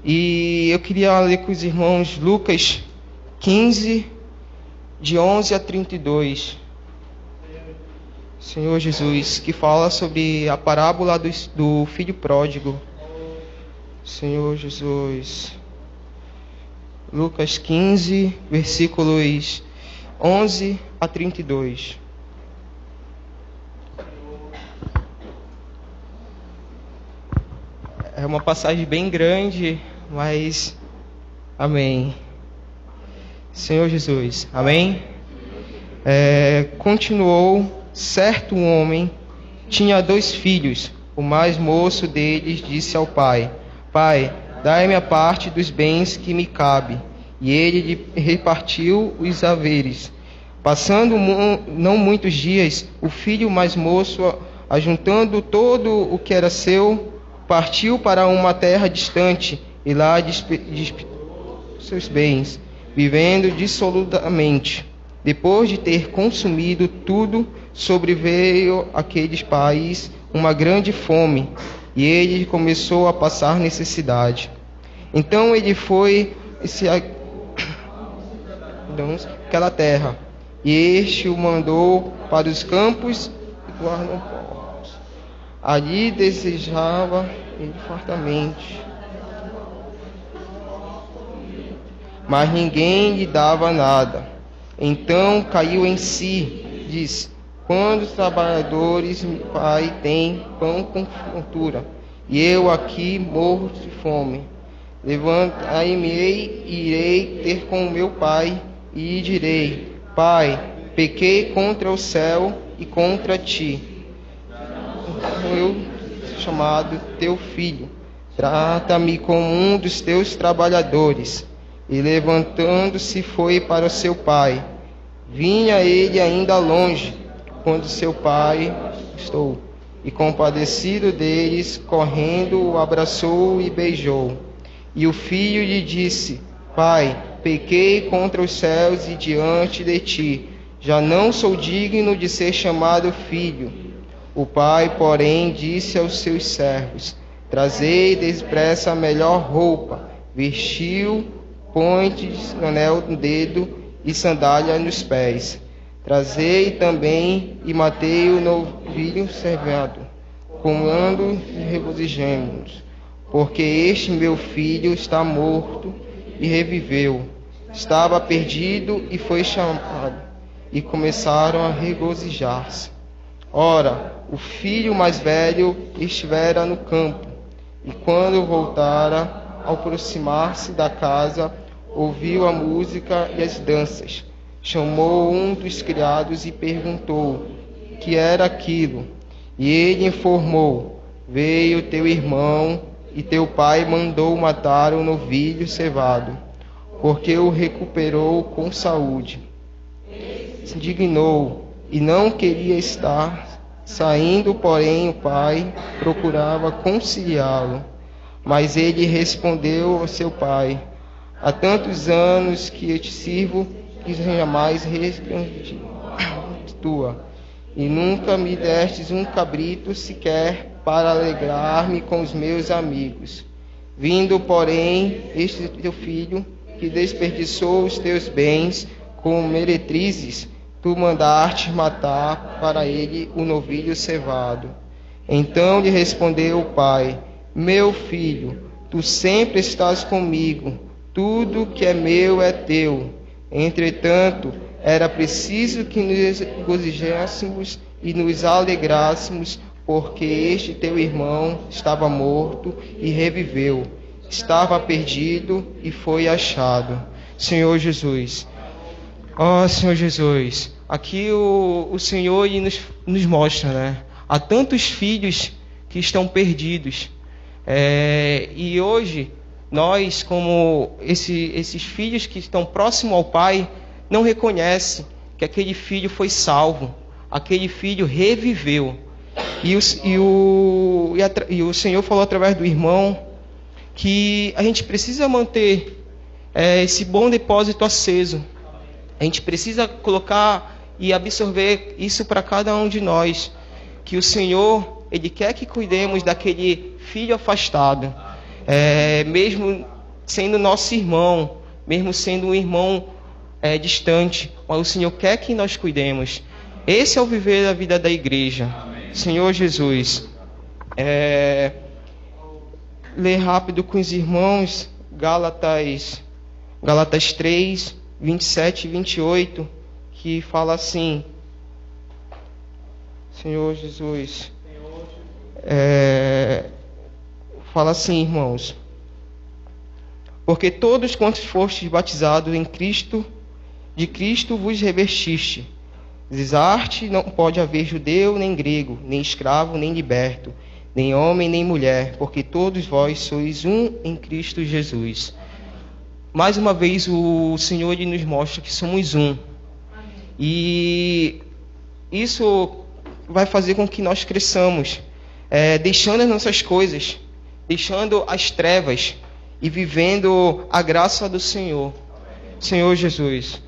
E eu queria ler com os irmãos Lucas 15, de 11 a 32. Senhor Jesus, que fala sobre a parábola do filho pródigo. Senhor Jesus. Lucas 15, versículos 11 a 32. É uma passagem bem grande, mas... Amém. Senhor Jesus. Amém. Continuou, certo homem tinha 2 filhos. O mais moço deles disse ao pai: Pai, dai-me a parte dos bens que me cabe. E ele lhe repartiu os haveres. Passando não muitos dias, o filho mais moço, ajuntando todo o que era seu, partiu para uma terra distante e lá despediu seus bens, vivendo dissolutamente. Depois de ter consumido tudo, sobreveio àqueles país uma grande fome, e ele começou a passar necessidade. Então ele foi aquela terra, e este o mandou para os campos e guardam povos. Ali desejava ele fartamente. mas ninguém lhe dava nada. Então caiu em si, disse: quantos trabalhadores meu pai tem pão com fartura, e eu aqui morro de fome. Levantai-me e irei ter com meu pai, e direi: Pai, pequei contra o céu e contra ti. Eu chamado teu filho, trata-me como um dos teus trabalhadores. E levantando-se foi para o seu pai. Vinha ele ainda longe, quando seu pai estou, e compadecido deles, correndo, o abraçou e beijou. E o filho lhe disse: Pai, pequei contra os céus e diante de ti, já não sou digno de ser chamado filho. O pai, porém, disse aos seus servos: Trazei depressa a melhor roupa, vestiu, põe-lhes anel no dedo e sandália nos pés. Trazei também e matei o novilho cevado, comando e regozijemo-nos, porque este meu filho está morto e reviveu, estava perdido e foi chamado, e começaram a regozijar-se. Ora, o filho mais velho estivera no campo, e quando voltara, ao aproximar-se da casa, ouviu a música e as danças. Chamou um dos criados e perguntou que era aquilo. E ele informou: veio teu irmão e teu pai mandou matar o novilho cevado, porque o recuperou com saúde. Se indignou e não queria estar. Saindo, porém, o pai procurava conciliá-lo. Mas ele respondeu ao seu pai: há tantos anos que eu te sirvo, que jamais tua, e nunca me destes um cabrito sequer para alegrar-me com os meus amigos. Vindo, porém, este teu filho, que desperdiçou os teus bens com meretrizes, tu mandaste matar para ele o novilho cevado. Então lhe respondeu o pai: meu filho, tu sempre estás comigo, tudo que é meu é teu. Entretanto, era preciso que nos regozijássemos e nos alegrássemos, porque este teu irmão estava morto e reviveu, estava perdido e foi achado. Senhor Jesus, ó Senhor Jesus, aqui o Senhor nos mostra, né? Há tantos filhos que estão perdidos. E hoje, nós, como esses filhos que estão próximos ao Pai, não reconhecem que aquele filho foi salvo, aquele filho reviveu. E o Senhor falou através do irmão que a gente precisa manter esse bom depósito aceso. A gente precisa colocar e absorver isso para cada um de nós, que o Senhor, Ele quer que cuidemos daquele filho afastado, mesmo sendo nosso irmão, mesmo sendo um irmão distante, mas o Senhor quer que nós cuidemos. Esse é o viver da vida da igreja. Amém. Senhor Jesus, ler rápido com os irmãos Gálatas 3, 27 e 28, que fala assim: Senhor Jesus, fala assim, irmãos: porque todos quantos fostes batizados em Cristo, de Cristo vos revestiste. Desarte não pode haver judeu nem grego, nem escravo nem liberto, nem homem nem mulher, porque todos vós sois um em Cristo Jesus. Mais uma vez o Senhor Ele nos mostra que somos um. E isso vai fazer com que nós cresçamos, deixando as nossas coisas, deixando as trevas e vivendo a graça do Senhor. Senhor Jesus,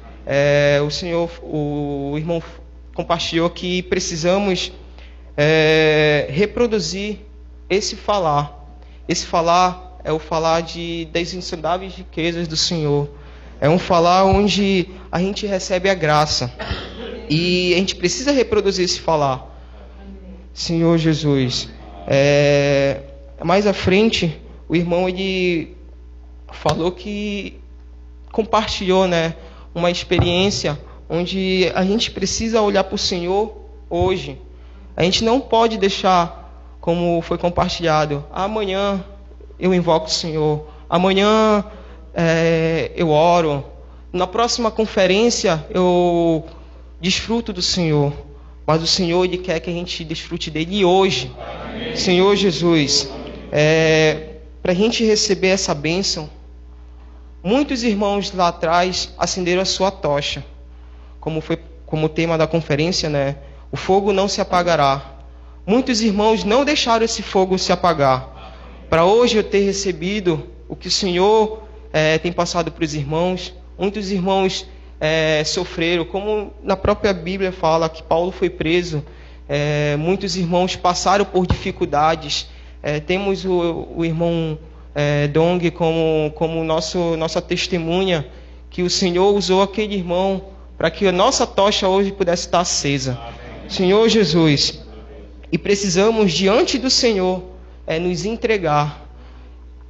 o irmão compartilhou que precisamos reproduzir esse falar. Esse falar é o falar das insondáveis riquezas do Senhor. É um falar onde a gente recebe a graça. E a gente precisa reproduzir esse falar. Senhor Jesus, mais à frente, o irmão ele falou que compartilhou, né, uma experiência onde a gente precisa olhar para o Senhor hoje. A gente não pode deixar, como foi compartilhado, amanhã eu invoco o Senhor, amanhã eu oro, na próxima conferência eu desfruto do Senhor. Mas o Senhor, Ele quer que a gente desfrute dEle hoje. Amém. Senhor Jesus, para a gente receber essa bênção, muitos irmãos lá atrás acenderam a sua tocha. Como tema da conferência, né? O fogo não se apagará. Muitos irmãos não deixaram esse fogo se apagar. Para hoje eu ter recebido o que o Senhor tem passado para os irmãos, muitos irmãos sofreram, como na própria Bíblia fala que Paulo foi preso, muitos irmãos passaram por dificuldades. Temos o irmão Dong como nossa testemunha, que o Senhor usou aquele irmão para que a nossa tocha hoje pudesse estar acesa. Amém. Senhor Jesus, e precisamos diante do Senhor nos entregar,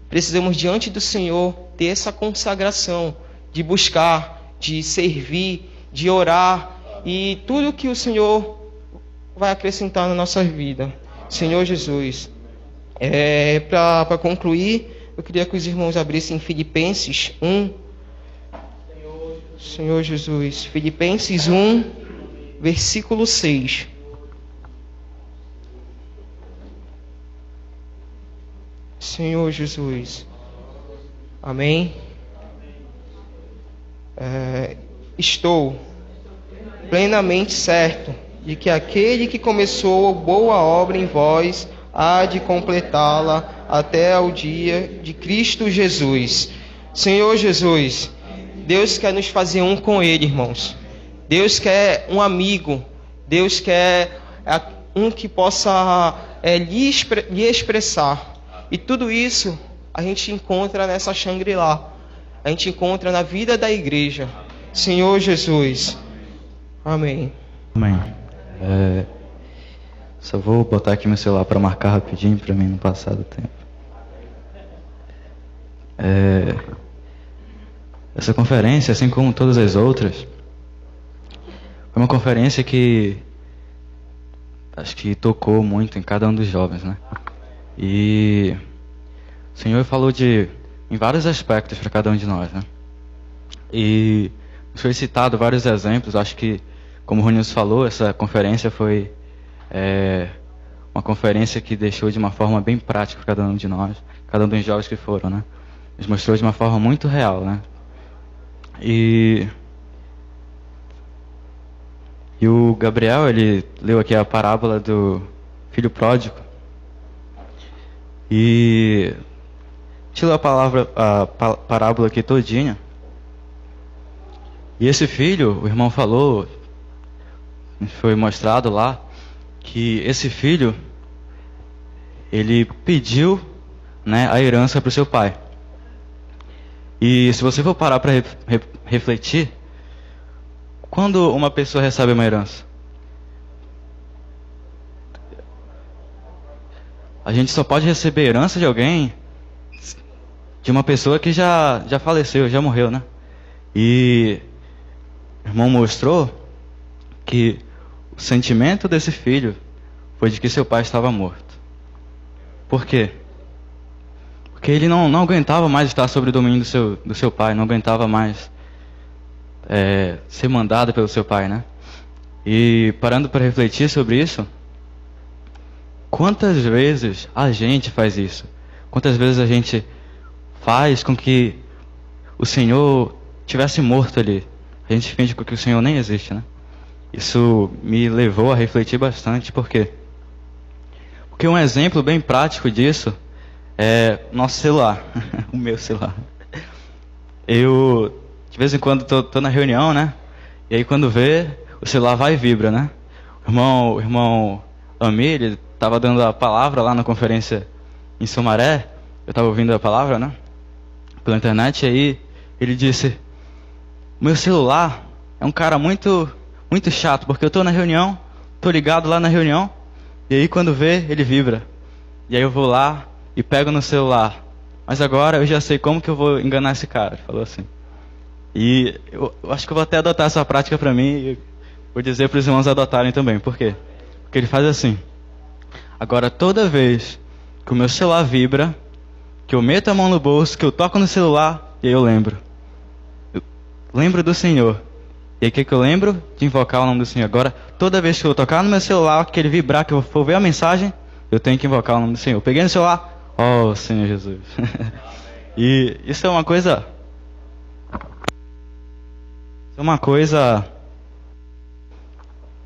precisamos diante do Senhor ter essa consagração de buscar, de servir, de orar e tudo que o Senhor vai acrescentar na nossa vida. Senhor Jesus, para concluir, eu queria que os irmãos abrissem Filipenses 1. Senhor Jesus, Filipenses 1, versículo 6. Senhor Jesus. Amém. Estou plenamente certo de que aquele que começou boa obra em vós há de completá-la até ao dia de Cristo Jesus. Senhor Jesus, Deus quer nos fazer um com Ele, irmãos. Deus quer um amigo. Deus quer um que possa lhe expressar. E tudo isso a gente encontra nessa Shangri-La. A gente encontra na vida da igreja. Senhor Jesus. Amém. Amém. Só vou botar aqui meu celular para marcar rapidinho para mim não passar do tempo. Essa conferência, assim como todas as outras, foi uma conferência que acho que tocou muito em cada um dos jovens, né? E o Senhor falou em vários aspectos para cada um de nós, né? E foi citado vários exemplos. Acho que, como o Ronilson falou, essa conferência foi uma conferência que deixou de uma forma bem prática para cada um de nós, cada um dos jovens que foram, né? Nos mostrou de uma forma muito real, né? E o Gabriel, ele leu aqui a parábola do filho pródigo. E tirou a parábola aqui todinha. E esse filho, o irmão falou, foi mostrado lá, que esse filho, ele pediu, né, a herança para o seu pai. E se você for parar para refletir, quando uma pessoa recebe uma herança, a gente só pode receber herança de alguém, de uma pessoa que já faleceu, já morreu, né? E o irmão mostrou que o sentimento desse filho foi de que seu pai estava morto. Por quê? Porque ele não aguentava mais estar sob o domínio do seu pai, não aguentava mais ser mandado pelo seu pai, né? E parando para refletir sobre isso, quantas vezes a gente faz isso? Quantas vezes a gente faz com que o Senhor tivesse morto ali? A gente finge que o Senhor nem existe, né? Isso me levou a refletir bastante. Por quê? Porque um exemplo bem prático disso é nosso celular, o meu celular. Eu, de vez em quando, tô na reunião, né? E aí quando vê, o celular vai e vibra, né? O irmão Ami, ele estava dando a palavra lá na conferência em Sumaré. Eu estava ouvindo a palavra, né? Pela internet. E aí ele disse: meu celular é um cara muito chato, porque eu tô na reunião, tô ligado lá na reunião, e aí quando vê, ele vibra. E aí eu vou lá e pego no celular. Mas agora eu já sei como que eu vou enganar esse cara. Ele falou assim. E eu acho que eu vou até adotar essa prática para mim e vou dizer para os irmãos adotarem também. Por quê? Porque ele faz assim. Agora, toda vez que o meu celular vibra, que eu meto a mão no bolso, que eu toco no celular, e aí eu lembro. Eu lembro do Senhor. E aí o que eu lembro? De invocar o nome do Senhor. Agora, toda vez que eu tocar no meu celular, que ele vibrar, que eu for ver a mensagem, eu tenho que invocar o nome do Senhor. Eu peguei no celular, ó Senhor Jesus. E isso é uma coisa... é uma coisa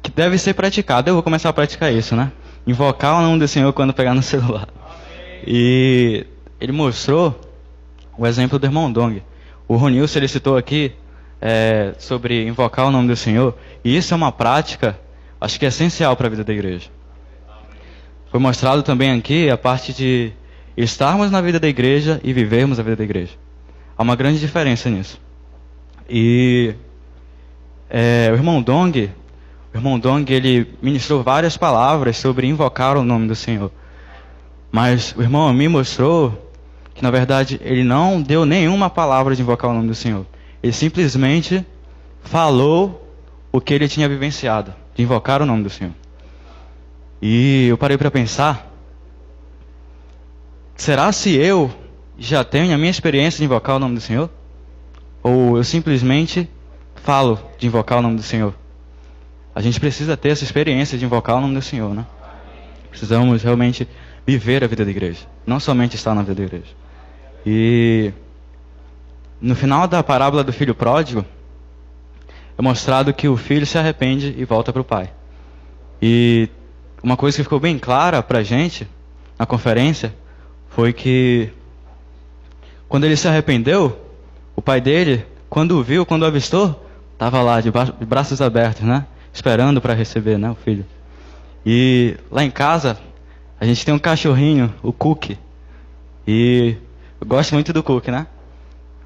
que deve ser praticada. Eu vou começar a praticar isso, né? Invocar o nome do Senhor quando pegar no celular. E ele mostrou o exemplo do irmão Dong. O Ronilson, ele citou aqui sobre invocar o nome do Senhor. E isso é uma prática, acho que é essencial para a vida da igreja. Foi mostrado também aqui a parte de estarmos na vida da igreja e vivermos a vida da igreja. Há uma grande diferença nisso. E o irmão Dong, ele ministrou várias palavras sobre invocar o nome do Senhor. Mas o irmão Ami mostrou que, na verdade, ele não deu nenhuma palavra de invocar o nome do Senhor. Ele simplesmente falou o que ele tinha vivenciado, de invocar o nome do Senhor. E eu parei para pensar, será se eu já tenho a minha experiência de invocar o nome do Senhor? Ou eu simplesmente falo de invocar o nome do Senhor? A gente precisa ter essa experiência de invocar o nome do Senhor, né? Precisamos realmente viver a vida da igreja, não somente estar na vida da igreja. E no final da parábola do filho pródigo, é mostrado que o filho se arrepende e volta para o pai. E uma coisa que ficou bem clara para a gente na conferência foi que quando ele se arrependeu, o pai dele, quando o viu, quando o avistou, estava lá de braços abertos, né? Esperando para receber, né, o filho. E lá em casa, a gente tem um cachorrinho, o Cookie. E eu gosto muito do Cookie, né?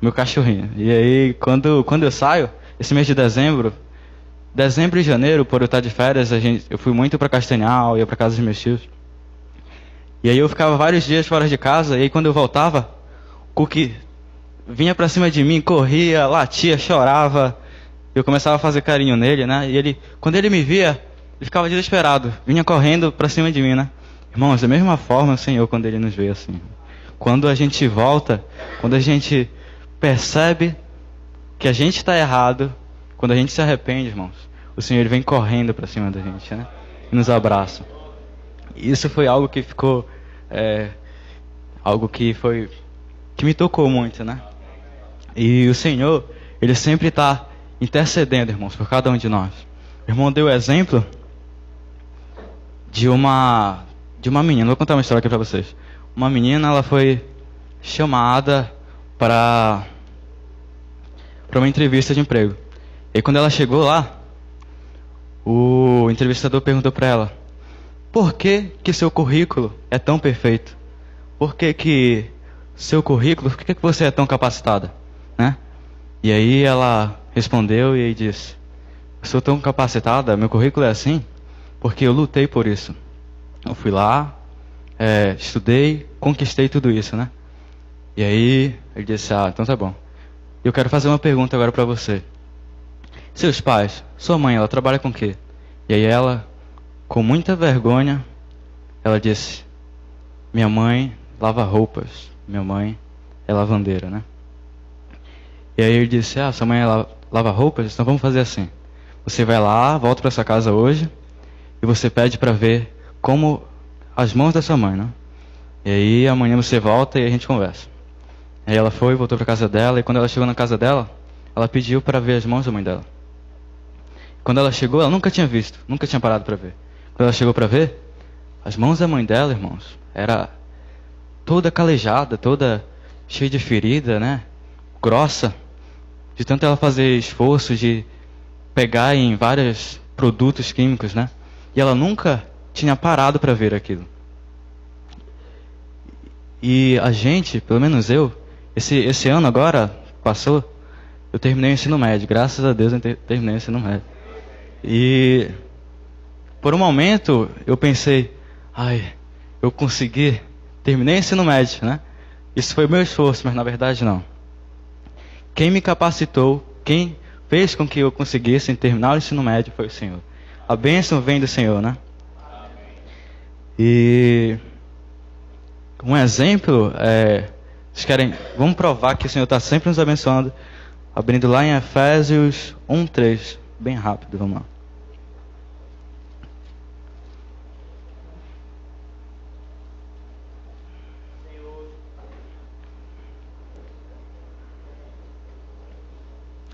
Meu cachorrinho. E aí, quando eu saio, esse mês de dezembro e janeiro, por eu estar de férias, eu fui muito para Castanhal, ia para casa dos meus tios. E aí eu ficava vários dias fora de casa, e aí quando eu voltava, o Cookie vinha para cima de mim, corria, latia, chorava. Eu começava a fazer carinho nele, né? E ele, quando ele me via, ele ficava desesperado, vinha correndo para cima de mim, né? Irmãos, da mesma forma o Senhor, quando ele nos vê assim. Quando a gente volta, quando a gente percebe que a gente está errado, quando a gente se arrepende, irmãos, o Senhor ele vem correndo para cima da gente, né? E nos abraça. Isso foi algo que ficou, algo que me tocou muito, né? E o Senhor, ele sempre está intercedendo, irmãos, por cada um de nós. O irmão deu o exemplo de uma menina. Vou contar uma história aqui para vocês. Uma menina, ela foi chamada para uma entrevista de emprego. E quando ela chegou lá, o entrevistador perguntou para ela: por que seu currículo é tão perfeito? Por que seu currículo, por que você é tão capacitada? Né? E aí ela respondeu e disse: eu sou tão capacitada, meu currículo é assim, porque eu lutei por isso. Eu fui lá, estudei, conquistei tudo isso, né? E aí ele disse: então tá bom. Eu quero fazer uma pergunta agora para você. Seus pais, sua mãe, ela trabalha com o quê? E aí ela, com muita vergonha, ela disse: minha mãe lava roupas, minha mãe é lavandeira, né? E aí ele disse: sua mãe lava roupas? Então vamos fazer assim. Você vai lá, volta para sua casa hoje, e você pede para ver como as mãos da sua mãe, né? E aí amanhã você volta e a gente conversa. Aí ela foi, voltou para casa dela, e quando ela chegou na casa dela, ela pediu para ver as mãos da mãe dela. Quando ela chegou, ela nunca tinha visto, nunca tinha parado para ver. Quando ela chegou para ver, as mãos da mãe dela, irmãos, era toda calejada, toda cheia de ferida, né? Grossa, de tanto ela fazer esforço de pegar em vários produtos químicos, né? E ela nunca tinha parado para ver aquilo. E a gente, pelo menos eu, esse ano agora, passou, eu terminei o ensino médio. Graças a Deus eu terminei o ensino médio. E por um momento eu pensei: eu consegui, terminei o ensino médio, né? Isso foi meu esforço, mas na verdade não. Quem me capacitou quem fez com que eu conseguisse terminar o ensino médio foi o Senhor. A bênção vem do Senhor, né? E um exemplo, vocês querem, vamos provar que o Senhor está sempre nos abençoando, abrindo lá em Efésios 1:3, bem rápido, vamos lá.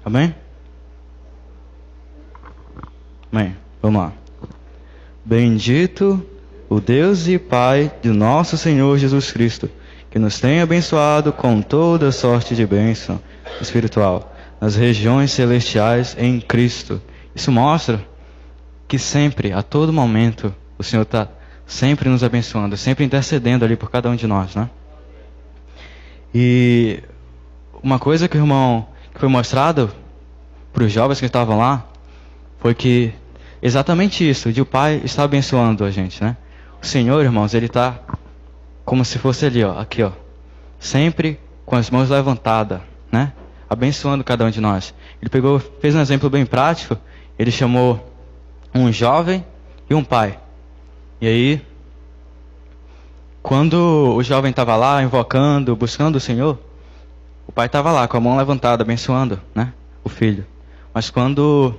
Amém? Amém. Vamos lá. Bendito o Deus e Pai de nosso Senhor Jesus Cristo, que nos tem abençoado com toda sorte de bênção espiritual nas regiões celestiais em Cristo. Isso mostra que sempre, a todo momento, o Senhor está sempre nos abençoando, sempre intercedendo ali por cada um de nós, né? E uma coisa que o irmão que foi mostrado para os jovens que estavam lá foi que exatamente isso, de o Pai estar abençoando a gente, né? O Senhor, irmãos, Ele está como se fosse ali, ó, aqui, ó, sempre com as mãos levantadas, né? Abençoando cada um de nós. Ele fez um exemplo bem prático. Ele chamou um jovem e um pai. E aí, quando o jovem estava lá invocando, buscando o Senhor, o pai estava lá com a mão levantada, abençoando, né, o filho. Mas quando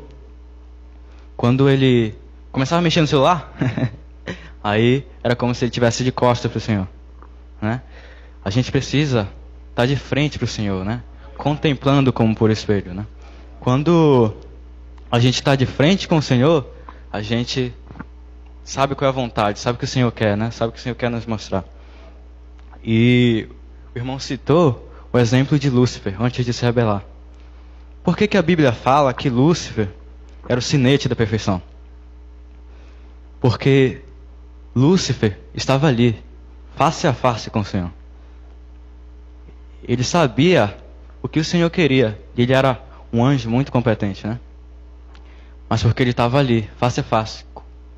ele começava a mexer no celular, aí era como se ele estivesse de costas para o Senhor, né? A gente precisa estar de frente para o Senhor, né? Contemplando como por espelho, né? Quando a gente está de frente com o Senhor, a gente sabe qual é a vontade, sabe o que o Senhor quer, né? Sabe o que o Senhor quer nos mostrar. E o irmão citou o exemplo de Lúcifer antes de se rebelar. Por que a Bíblia fala que Lúcifer era o sinete da perfeição? Porque Lúcifer estava ali, face a face com o Senhor. Ele sabia o que o Senhor queria. E ele era um anjo muito competente, né? Mas porque ele estava ali, face a face,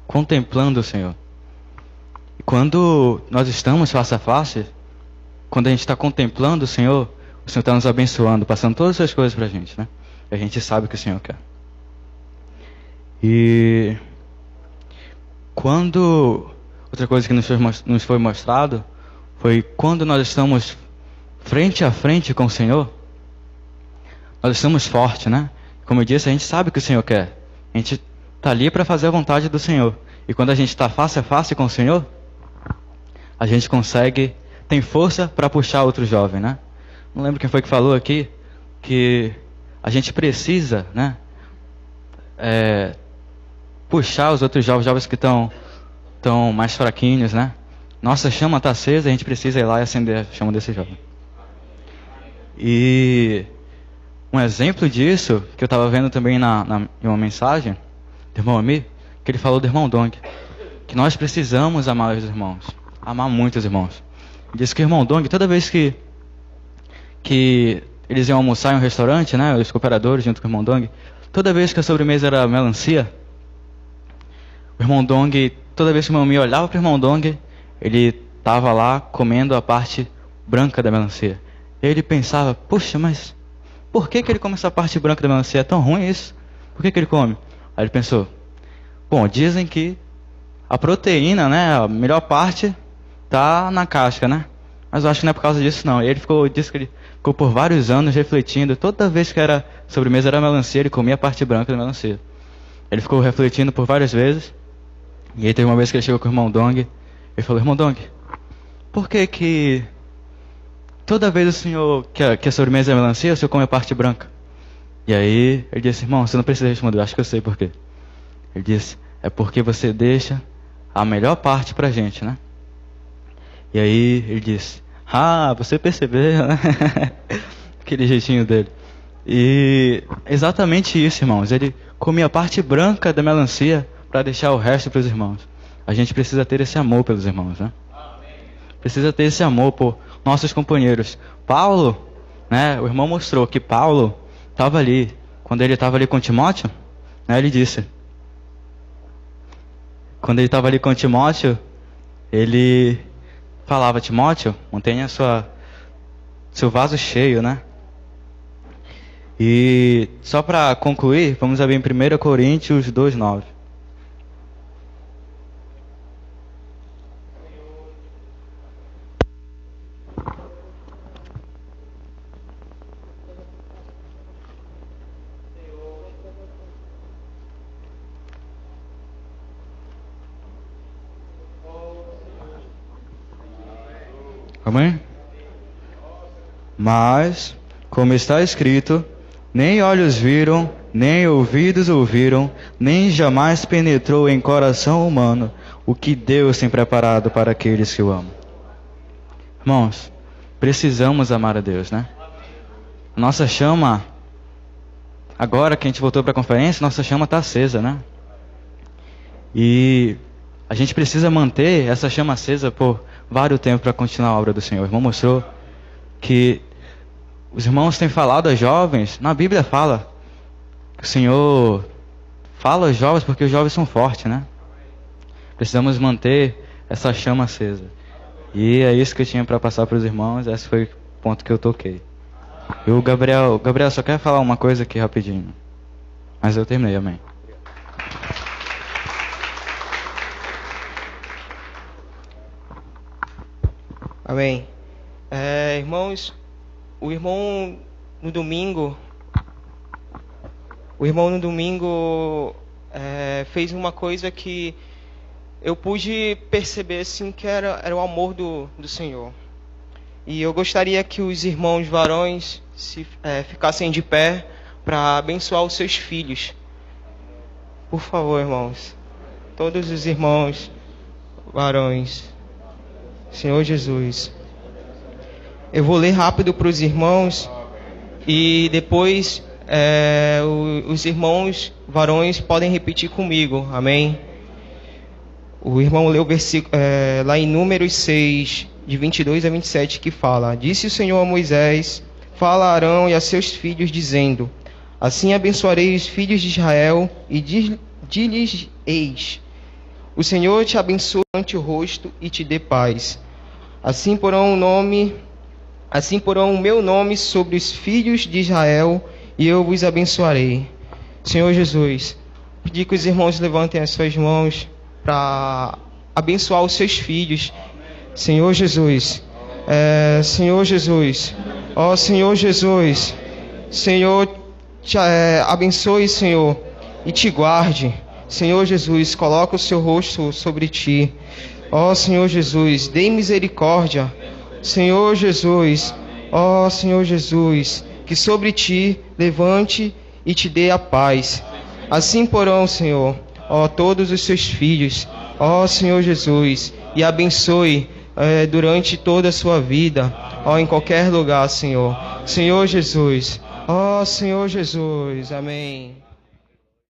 contemplando o Senhor. E quando nós estamos face a face, quando a gente está contemplando o Senhor está nos abençoando, passando todas essas coisas para a gente, né? E a gente sabe o que o Senhor quer. E outra coisa que nos foi mostrado foi quando nós estamos frente a frente com o Senhor, nós estamos fortes, né? Como eu disse, a gente sabe o que o Senhor quer. A gente está ali para fazer a vontade do Senhor. E quando a gente está face a face com o Senhor, a gente tem força para puxar outro jovem, né? Não lembro quem foi que falou aqui, que a gente precisa, né? Puxar os outros jovens que estão mais fraquinhos, né? Nossa chama está acesa, a gente precisa ir lá e acender a chama desse jovem. E um exemplo disso, que eu estava vendo também em uma mensagem do irmão Ami, que ele falou do irmão Dong, que nós precisamos amar os irmãos, amar muito os irmãos. Ele disse que o irmão Dong, toda vez que eles iam almoçar em um restaurante, né, os cooperadores junto com o irmão Dong, toda vez que a sobremesa era melancia, o irmão Dong, toda vez que o irmão Mi olhava para o irmão Dong, ele estava lá comendo a parte branca da melancia. Ele pensava, puxa, mas por que ele come essa parte branca da melancia? É tão ruim isso? Por que ele come? Aí ele pensou, bom, dizem que a proteína, né, a melhor parte está na casca, né? Mas eu acho que não é por causa disso não. E ele disse que ele ficou por vários anos refletindo. Toda vez que era sobremesa era melancia, ele comia a parte branca da melancia. Ele ficou refletindo por várias vezes. E aí teve uma vez que ele chegou com o irmão Dong. Ele falou, irmão Dong, por que toda vez o senhor que a sobremesa é melancia, o senhor come a parte branca? E aí ele disse, irmão, você não precisa responder, eu acho que eu sei por quê. Ele disse, é porque você deixa a melhor parte pra gente, né? E aí ele disse, você percebeu, né? Aquele jeitinho dele. E exatamente isso, irmãos. Ele comia a parte branca da melancia para deixar o resto para os irmãos. A gente precisa ter esse amor pelos irmãos, né? Precisa ter esse amor por nossos companheiros. Paulo, né? O irmão mostrou que Paulo estava ali. Quando ele estava ali com Timóteo, né, ele disse. Quando ele estava ali com Timóteo, ele falava, Timóteo, mantenha seu vaso cheio, né? E só para concluir, vamos abrir em 1 Coríntios 2:9. Amém? Mas, como está escrito, nem olhos viram, nem ouvidos ouviram, nem jamais penetrou em coração humano o que Deus tem preparado para aqueles que o amam. Irmãos, precisamos amar a Deus, né? Nossa chama, agora que a gente voltou para a conferência, nossa chama está acesa, né? E a gente precisa manter essa chama acesa por vários tempos para continuar a obra do Senhor. O irmão mostrou que os irmãos têm falado aos jovens, na Bíblia fala que o Senhor fala aos jovens porque os jovens são fortes, né? Precisamos manter essa chama acesa. E é isso que eu tinha para passar para os irmãos, esse foi o ponto que eu toquei. E o Gabriel só quer falar uma coisa aqui rapidinho. Mas eu terminei, amém. Amém. Irmãos, o irmão no domingo fez uma coisa que eu pude perceber assim, que era o amor do Senhor. E eu gostaria que os irmãos varões ficassem de pé para abençoar os seus filhos. Por favor, irmãos. Todos os irmãos varões. Senhor Jesus. Eu vou ler rápido para os irmãos e depois os irmãos varões podem repetir comigo. Amém? O irmão leu o versículo lá em Números 6, de 22 a 27, que fala: Disse o Senhor a Moisés: Fala a Arão e a seus filhos, dizendo: Assim abençoarei os filhos de Israel e diz-lhes: Eis, o Senhor te abençoe ante o rosto e te dê paz. Assim porão o meu nome sobre os filhos de Israel e eu vos abençoarei. Senhor Jesus, pedi que os irmãos levantem as suas mãos para abençoar os seus filhos. Senhor Jesus, Senhor Jesus, ó Senhor Jesus, Senhor, te abençoe, Senhor, e te guarde. Senhor Jesus, coloca o seu rosto sobre ti. Ó Senhor Jesus, dê misericórdia. Senhor Jesus, ó Senhor Jesus, que sobre ti levante e te dê a paz. Assim porão, Senhor, ó todos os seus filhos, ó Senhor Jesus, e abençoe durante toda a sua vida, ó em qualquer lugar, Senhor. Senhor Jesus, ó Senhor Jesus, amém.